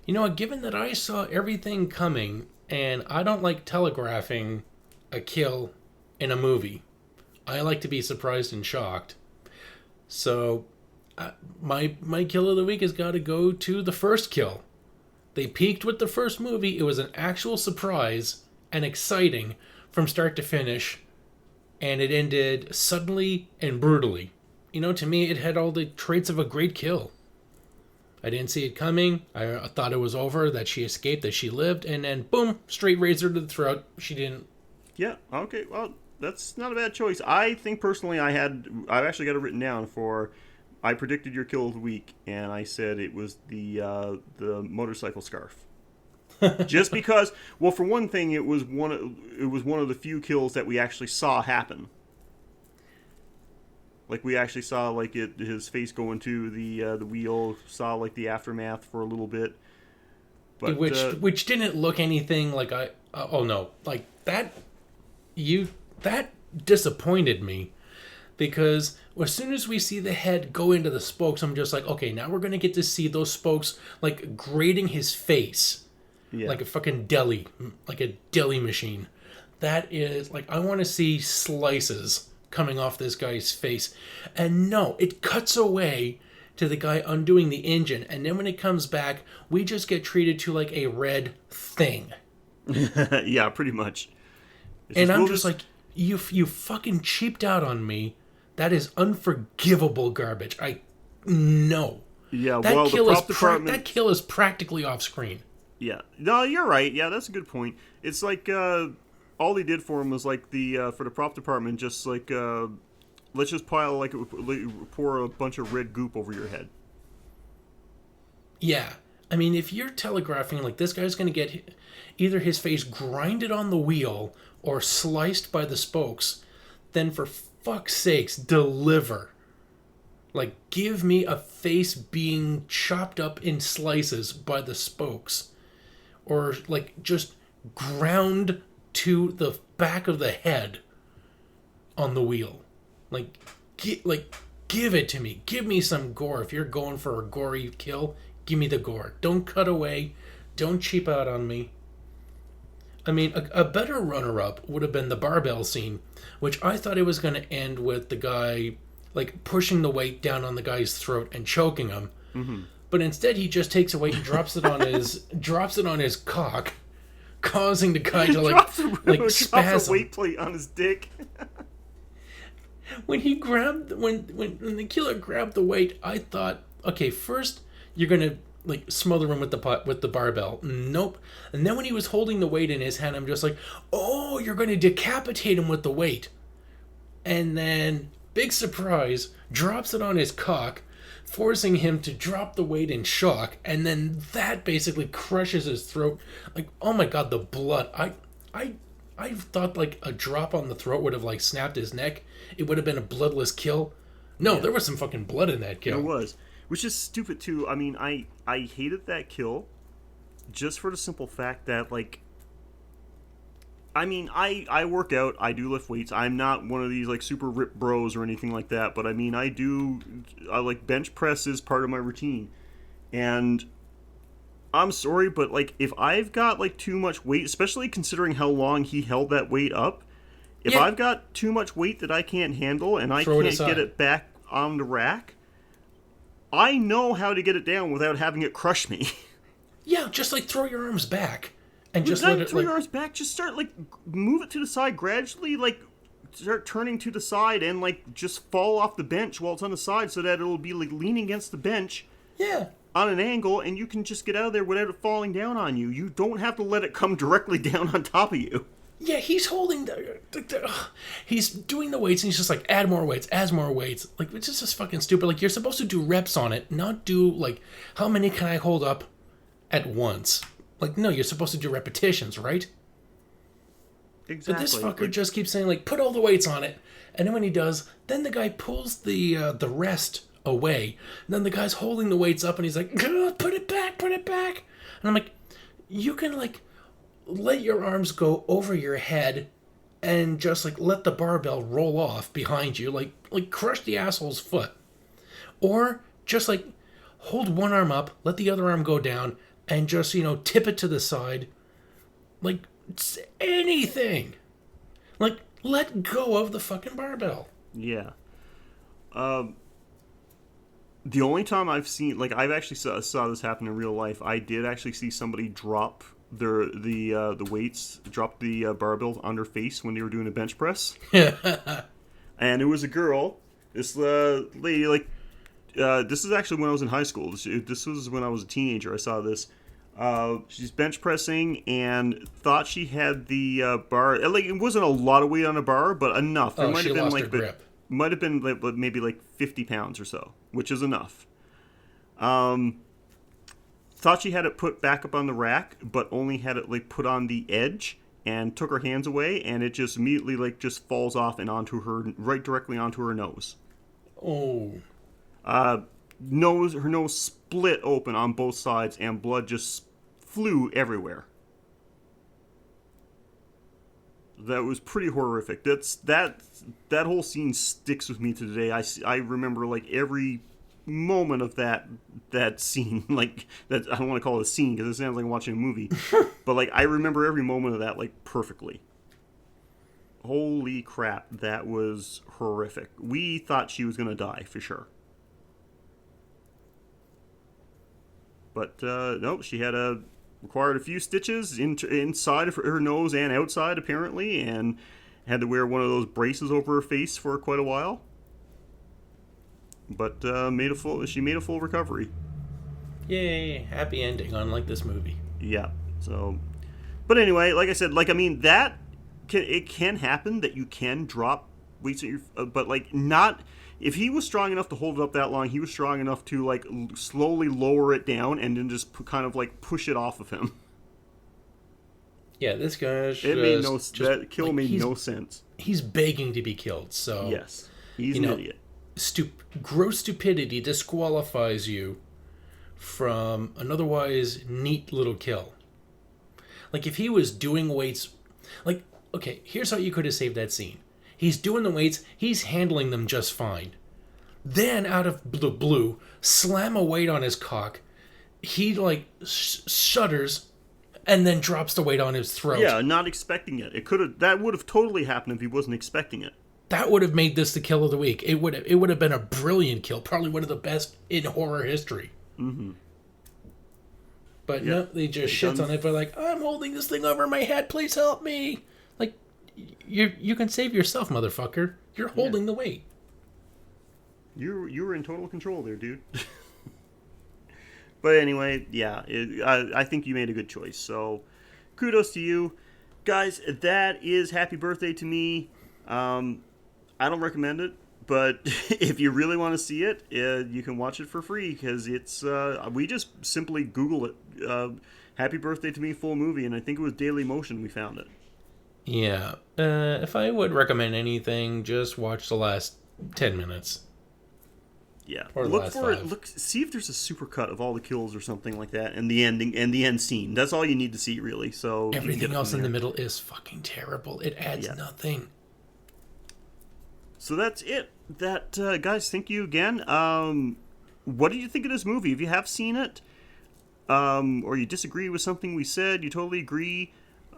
You know, given that I saw everything coming, and I don't like telegraphing a kill in a movie, I like to be surprised and shocked. So, my kill of the week has got to go to the first kill. They peaked with the first movie. It was an actual surprise and exciting from start to finish, and it ended suddenly and brutally. You know, to me, it had all the traits of a great kill. I didn't see it coming. I thought it was over, that she escaped, that she lived, and then boom, straight razor to the throat. She didn't. Yeah. Okay. Well, that's not a bad choice. I think personally, I've actually got it written down for. I predicted your kill of the week, and I said it was the motorcycle scarf. Just because, well, for one thing, it was one of the few kills that we actually saw happen. Like, we actually saw, like, his face go into the wheel, saw, like, the aftermath for a little bit. But, which didn't look anything like that disappointed me. Because as soon as we see the head go into the spokes, I'm just like, okay, now we're going to get to see those spokes, like, grating his face. Yeah. Like a fucking deli machine. That is, like, I want to see slices coming off this guy's face. And no, it cuts away to the guy undoing the engine, and then when it comes back, we just get treated to like a red thing. Yeah, pretty much. And I'm just like, you fucking cheaped out on me. That is unforgivable garbage. I know. Yeah, that kill is practically off screen. Yeah. No, you're right. Yeah, that's a good point. It's like all they did for him was like for the prop department, just like let's just pour a bunch of red goop over your head. Yeah. I mean, if you're telegraphing like this guy's going to get either his face grinded on the wheel or sliced by the spokes, then for fuck's sakes, deliver. Like, give me a face being chopped up in slices by the spokes. Or, like, just ground to the back of the head on the wheel. Like, give it to me. Give me some gore. If you're going for a gory kill, give me the gore. Don't cut away. Don't cheap out on me. I mean, a better runner-up would have been the barbell scene, which I thought it was going to end with the guy, like, pushing the weight down on the guy's throat and choking him. Mm-hmm. But instead, he just takes a weight and drops it on his cock, causing the guy to spasm. Drops a weight plate on his dick. When the killer grabbed the weight, I thought, okay, first you're gonna like smother him with the barbell. Nope. And then when he was holding the weight in his hand, I'm just like, oh, you're gonna decapitate him with the weight. And then, big surprise, drops it on his cock, forcing him to drop the weight in shock, and then that basically crushes his throat. Like, oh my god, the blood. I thought like a drop on the throat would have like snapped his neck. It would have been a bloodless kill. No, yeah. There was some fucking blood in that kill. There was. Which is stupid too. I mean, I hated that kill just for the simple fact that, like, I mean, I work out, I do lift weights. I'm not one of these like super ripped bros or anything like that, but I mean, I like bench press is part of my routine. And I'm sorry, but like if I've got like too much weight, especially considering how long he held that weight up, if I've got too much weight that I can't handle and I can't get it back on the rack, I know how to get it down without having it crush me. Yeah, just like throw your arms back. And just let it throw your arms back, just start like move it to the side gradually, like start turning to the side and like just fall off the bench while it's on the side so that it'll be like leaning against the bench. Yeah. On an angle, and you can just get out of there without it falling down on you. You don't have to let it come directly down on top of you. Yeah, he's holding he's doing the weights, and he's just like, add more weights. Like, it's just fucking stupid. Like, you're supposed to do reps on it, not do, like, how many can I hold up at once? Like, no, you're supposed to do repetitions, right? Exactly. But this fucker just keeps saying, like, put all the weights on it. And then when he does, then the guy pulls the rest away. And then the guy's holding the weights up and he's like, put it back, put it back. And I'm like, you can, like, let your arms go over your head and just, like, let the barbell roll off behind you. Like crush the asshole's foot. Or just, like, hold one arm up, let the other arm go down, and just, tip it to the side. Like, anything. Like, let go of the fucking barbell. Yeah. The only time I've seen, like, I've actually saw this happen in real life. I did actually see somebody drop the weights, drop the barbell on their face when they were doing a bench press. And it was a girl. This lady, like, this is actually when I was in high school. This was when I was a teenager. I saw this. She's bench pressing and thought she had the bar. Like, it wasn't a lot of weight on a bar, but enough. There She lost her grip. Might have been like, maybe like 50 pounds or so, which is enough. Thought she had it put back up on the rack, but only had it like put on the edge, and took her hands away, and it just immediately like just falls off and onto her, right directly onto her nose. Oh. Her nose split open on both sides, and blood just flew everywhere. That was pretty horrific. That whole scene sticks with me to today. I remember like every moment of that scene. Like, that, I don't want to call it a scene because it sounds like I'm watching a movie, but like I remember every moment of that like perfectly. Holy crap, that was horrific. We thought she was gonna die for sure. But no, she required a few stitches inside of her nose and outside, apparently, and had to wear one of those braces over her face for quite a while. But she made a full recovery. Yay, happy ending, unlike this movie. Yeah. So, but anyway, like I said, like, I mean, it can happen that you can drop weights at your, but like not. If he was strong enough to hold it up that long, he was strong enough to like slowly lower it down and then just kind of like push it off of him. Yeah, this guy's that kill made no sense. He's begging to be killed, so yes, he's an idiot. Gross stupidity disqualifies you from an otherwise neat little kill. Like, if he was doing weights, like, okay, here's how you could have saved that scene. He's doing the weights, he's handling them just fine. Then, out of the blue, slam a weight on his cock. He, like, shudders and then drops the weight on his throat. Yeah, not expecting it. That would have totally happened if he wasn't expecting it. That would have made this the kill of the week. It would have been a brilliant kill, probably one of the best in horror history. Mm-hmm. But no, they just shits on it. But like, I'm holding this thing over my head. Please help me. Like, you can save yourself, motherfucker. You're holding the weight. You were in total control there, dude. But anyway, yeah, I think you made a good choice. So, kudos to you, guys. That is Happy Birthday to Me. I don't recommend it, but if you really want to see it, you can watch it for free because it's. We just simply Google it. Happy Birthday to Me full movie, and I think it was Daily Motion we found it. Yeah. If I would recommend anything, just watch the last 10 minutes. Yeah. Or look for 5. it. See if there's a supercut of all the kills or something like that, and the ending and the end scene. That's all you need to see, really. So everything else in the middle is fucking terrible. It adds nothing. So that's it. Guys, thank you again. What did you think of this movie? If you have seen it, or you disagree with something we said, you totally agree,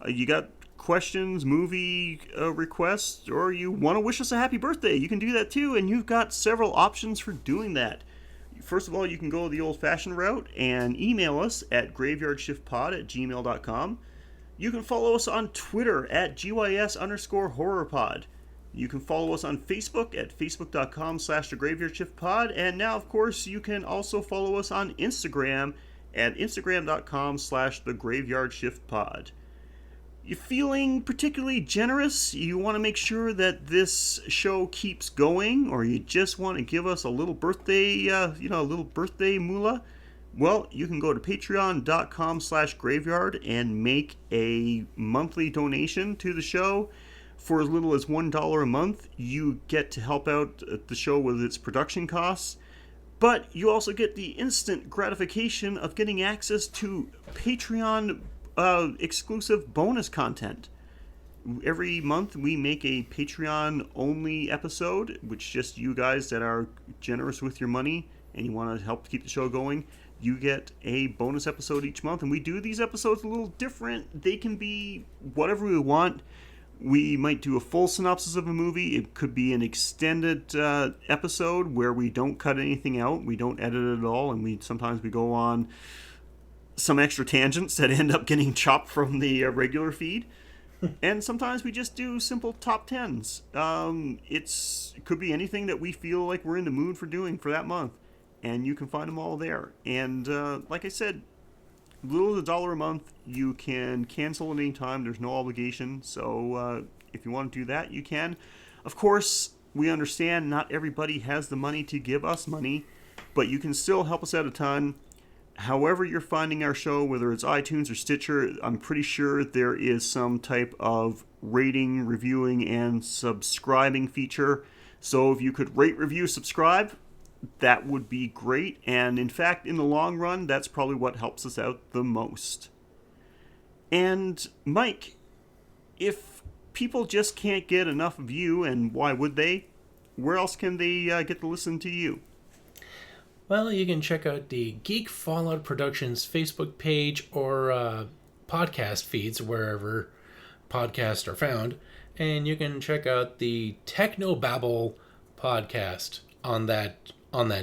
you got questions, movie requests, or you want to wish us a happy birthday, you can do that too, and you've got several options for doing that. First of all, you can go the old-fashioned route and email us at graveyardshiftpod@gmail.com. You can follow us on Twitter at GYS_horrorpod. You can follow us on Facebook at facebook.com/thegraveyardshiftpod. And now, of course, you can also follow us on Instagram at instagram.com/thegraveyardshiftpod. You feeling particularly generous? You want to make sure that this show keeps going, or you just want to give us a little birthday, a little birthday moolah? Well, you can go to patreon.com/graveyard and make a monthly donation to the show. For as little as $1 a month, you get to help out the show with its production costs. But you also get the instant gratification of getting access to Patreon exclusive bonus content. Every month we make a Patreon only episode, which just you guys that are generous with your money and you want to help keep the show going. You get a bonus episode each month, and we do these episodes a little different. They can be whatever we want. We might do a full synopsis of a movie. It could be an extended episode where we don't cut anything out. We don't edit it at all, and sometimes we go on some extra tangents that end up getting chopped from the regular feed. And sometimes we just do simple top 10s. It could be anything that we feel like we're in the mood for doing for that month. And you can find them all there. And like I said, little as $1 a month, you can cancel at any time. There's no obligation. So if you want to do that, you can. Of course, we understand not everybody has the money to give us money, but you can still help us out a ton. However you're finding our show, whether it's iTunes or Stitcher, I'm pretty sure there is some type of rating, reviewing, and subscribing feature. So if you could rate, review, subscribe, that would be great. And in fact, in the long run, that's probably what helps us out the most. And Mike, if people just can't get enough of you, and why would they, where else can they get to listen to you? Well, you can check out the Geek Fallout Productions Facebook page or podcast feeds wherever podcasts are found. And you can check out the Technobabble podcast on that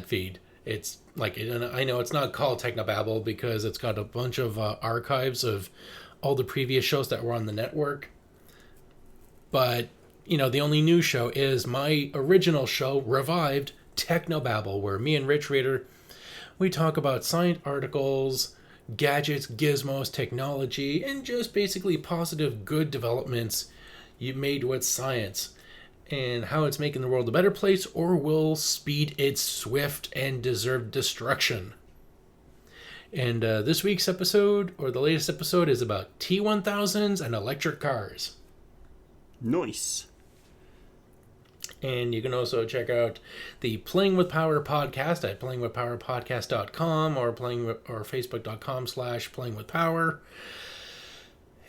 feed. It's like, I know it's not called Technobabble because it's got a bunch of archives of all the previous shows that were on the network. But, the only new show is my original show, revived, Technobabble, where me and Rich Reader, we talk about science articles, gadgets, gizmos, technology, and just basically positive, good developments you made with science, and how it's making the world a better place or will speed its swift and deserved destruction. And this week's episode, or the latest episode, is about T-1000s and electric cars. Nice. And you can also check out the Playing with Power podcast at playingwithpowerpodcast.com or facebook.com/playingwithpower.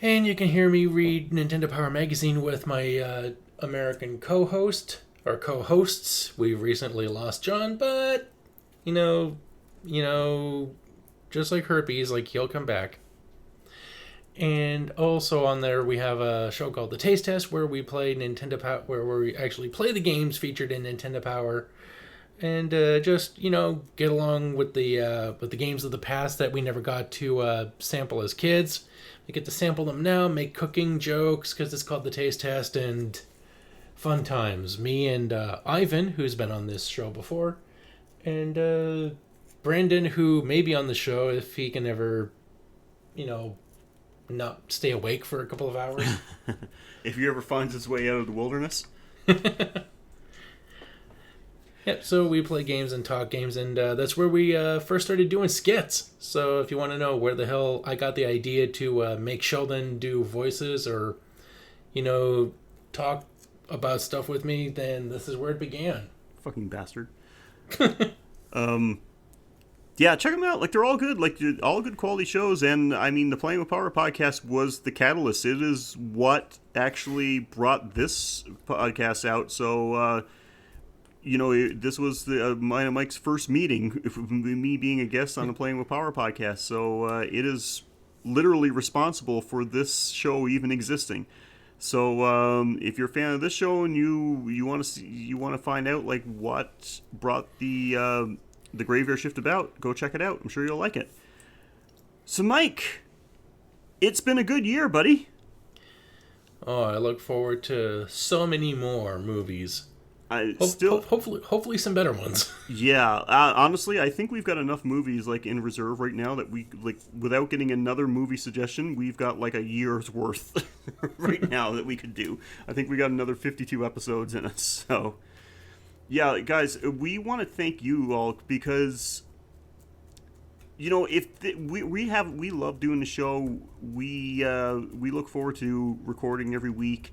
And you can hear me read Nintendo Power Magazine with my American co-host, or co-hosts. We've recently lost John, but, just like herpes, he'll come back. And also on there, we have a show called The Taste Test, where we play Nintendo Power, where we actually play the games featured in Nintendo Power, and just get along with the games of the past that we never got to sample as kids. We get to sample them now, make cooking jokes because it's called The Taste Test, and fun times. Me and Ivan, who's been on this show before, and Brandon, who may be on the show if he can ever, not stay awake for a couple of hours. If he ever finds his way out of the wilderness. Yep, so we play games and talk games, and that's where we first started doing skits. So if you want to know where the hell I got the idea to make Sheldon do voices or, talk about stuff with me, then this is where it began. Fucking bastard. Yeah, check them out. They're all good. All good quality shows. And, the Playing with Power podcast was the catalyst. It is what actually brought this podcast out. So, this was mine and Mike's first meeting, me being a guest on the Playing with Power podcast. So, it is literally responsible for this show even existing. So, if you're a fan of this show and you want to find out, what brought the Graveyard Shift about, go check it out. I'm sure you'll like it. So, Mike, it's been a good year, buddy. Oh, I look forward to so many more movies. Hopefully some better ones. Yeah, honestly, I think we've got enough movies in reserve right now that we without getting another movie suggestion, we've got a year's worth right now that we could do. I think we got another 52 episodes in us. So, yeah, guys, we want to thank you all because you know, if we love doing the show. We look forward to recording every week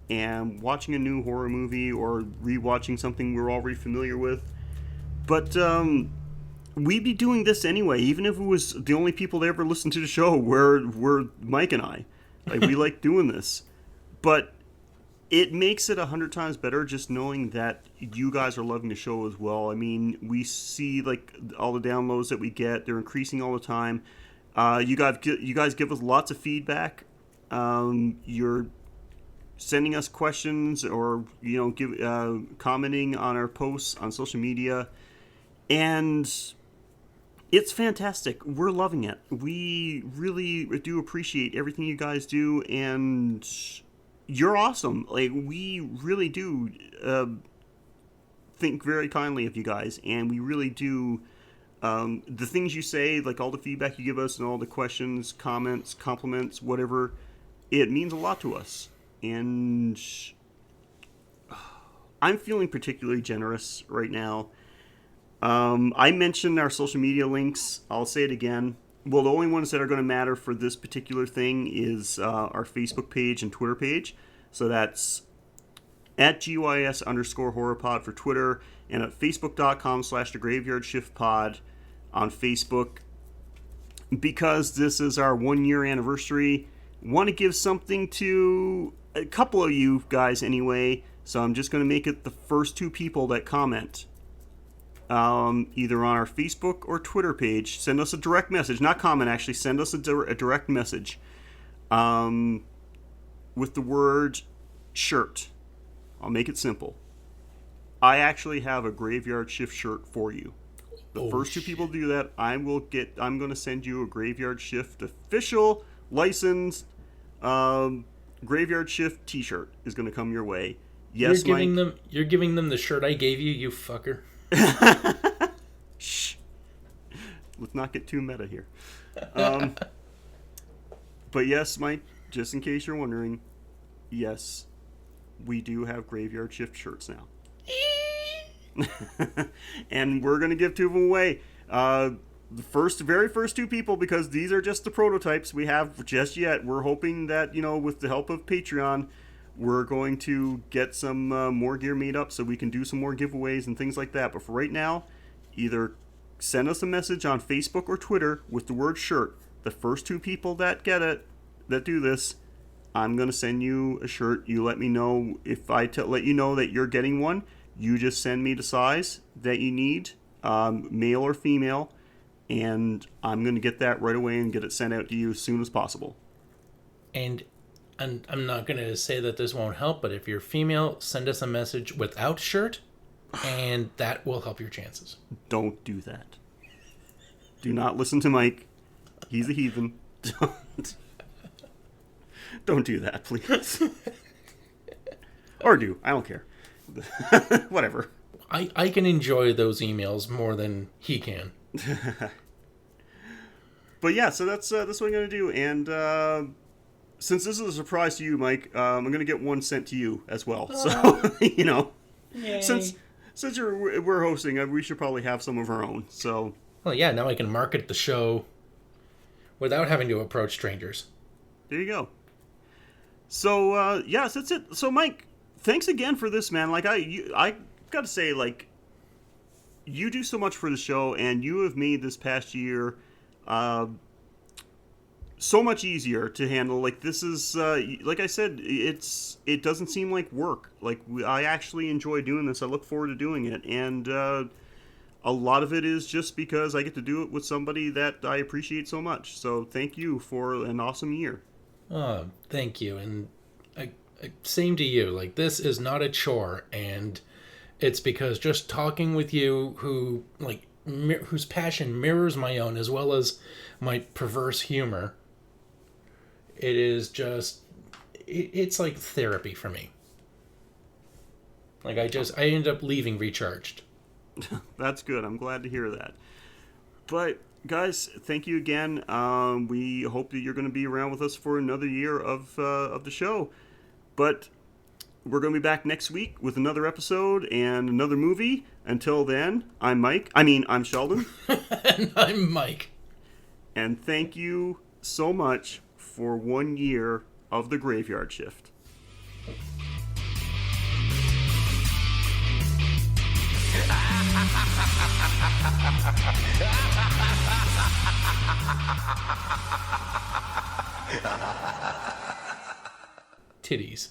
and watching a new horror movie or rewatching something we're already familiar with. But we'd be doing this anyway, even if it was the only people that ever listened to the show were Mike and I. Like, we like doing this. But it makes it 100 times better just knowing that you guys are loving the show as well. I mean, we see, like, all the downloads that we get. They're increasing all the time. You guys give us lots of feedback. You're sending us questions or, you know, commenting on our posts on social media. And it's fantastic. We're loving it. We really do appreciate everything you guys do, and you're awesome. Like, we really do think very kindly of you guys, and we really do. The things you say, like all the feedback you give us and all the questions, comments, compliments, whatever, it means a lot to us. And I'm feeling particularly generous right now. I mentioned our social media links. I'll say it again. Well, the only ones that are going to matter for this particular thing is our Facebook page and Twitter page. So that's at GYS_horrorpod for Twitter and at facebook.com/thegraveyardshiftpod on Facebook. Because this is our 1 year anniversary, want to give something to a couple of you guys anyway. So I'm just going to make it the first 2 people that comment. Either on our Facebook or Twitter page. Send us a direct message, not comment actually, send us a direct message with the word shirt. I'll make it simple. I actually have a Graveyard Shift shirt for you. The first 2 people do that, I'm going to send you a Graveyard Shift official licensed Graveyard Shift t-shirt is going to come your way. Yes, you're giving them the shirt I gave you, you fucker. Shh. Let's not get too meta here. But yes, Mike, just in case you're wondering, yes, we do have Graveyard Shift shirts now. And we're going to give 2 of them away. The very first 2 people, because these are just the prototypes we have just yet. We're hoping that, you know, with the help of Patreon, we're going to get some more gear made up so we can do some more giveaways and things like that. But for right now, either send us a message on Facebook or Twitter with the word shirt. The first 2 people that get it, that do this, I'm going to send you a shirt. You let me know. If I let you know that you're getting one, you just send me the size that you need, male or female, and I'm going to get that right away and get it sent out to you as soon as possible. And I'm not going to say that this won't help, but if you're female, send us a message without shirt, and that will help your chances. Don't do that. Do not listen to Mike. He's a heathen. Don't do that, please. Or do. I don't care. Whatever. I can enjoy those emails more than he can. But yeah, so that's what I'm going to do. And since this is a surprise to you, Mike, I'm going to get one sent to you as well. So, you know, Yay. since we're hosting, we should probably have some of our own. So, well, yeah, now I can market the show without having to approach strangers. There you go. So, yes, that's it. So, Mike, thanks again for this, man. Like, I got to say, like, you do so much for the show, and you have made this past year so much easier to handle. Like, this is, like I said, it doesn't seem like work. Like, I actually enjoy doing this. I look forward to doing it, and a lot of it is just because I get to do it with somebody that I appreciate so much. So thank you for an awesome year. Oh, thank you. And same to you. Like, this is not a chore, and it's because just talking with you, whose passion mirrors my own as well as my perverse humor, it is just, it's like therapy for me. Like, I end up leaving recharged. That's good. I'm glad to hear that. But guys, thank you again. We hope that you're going to be around with us for another year of the show. But we're going to be back next week with another episode and another movie. Until then, I'm Sheldon. And I'm Mike. And thank you so much for 1 year of the Graveyard Shift. Titties.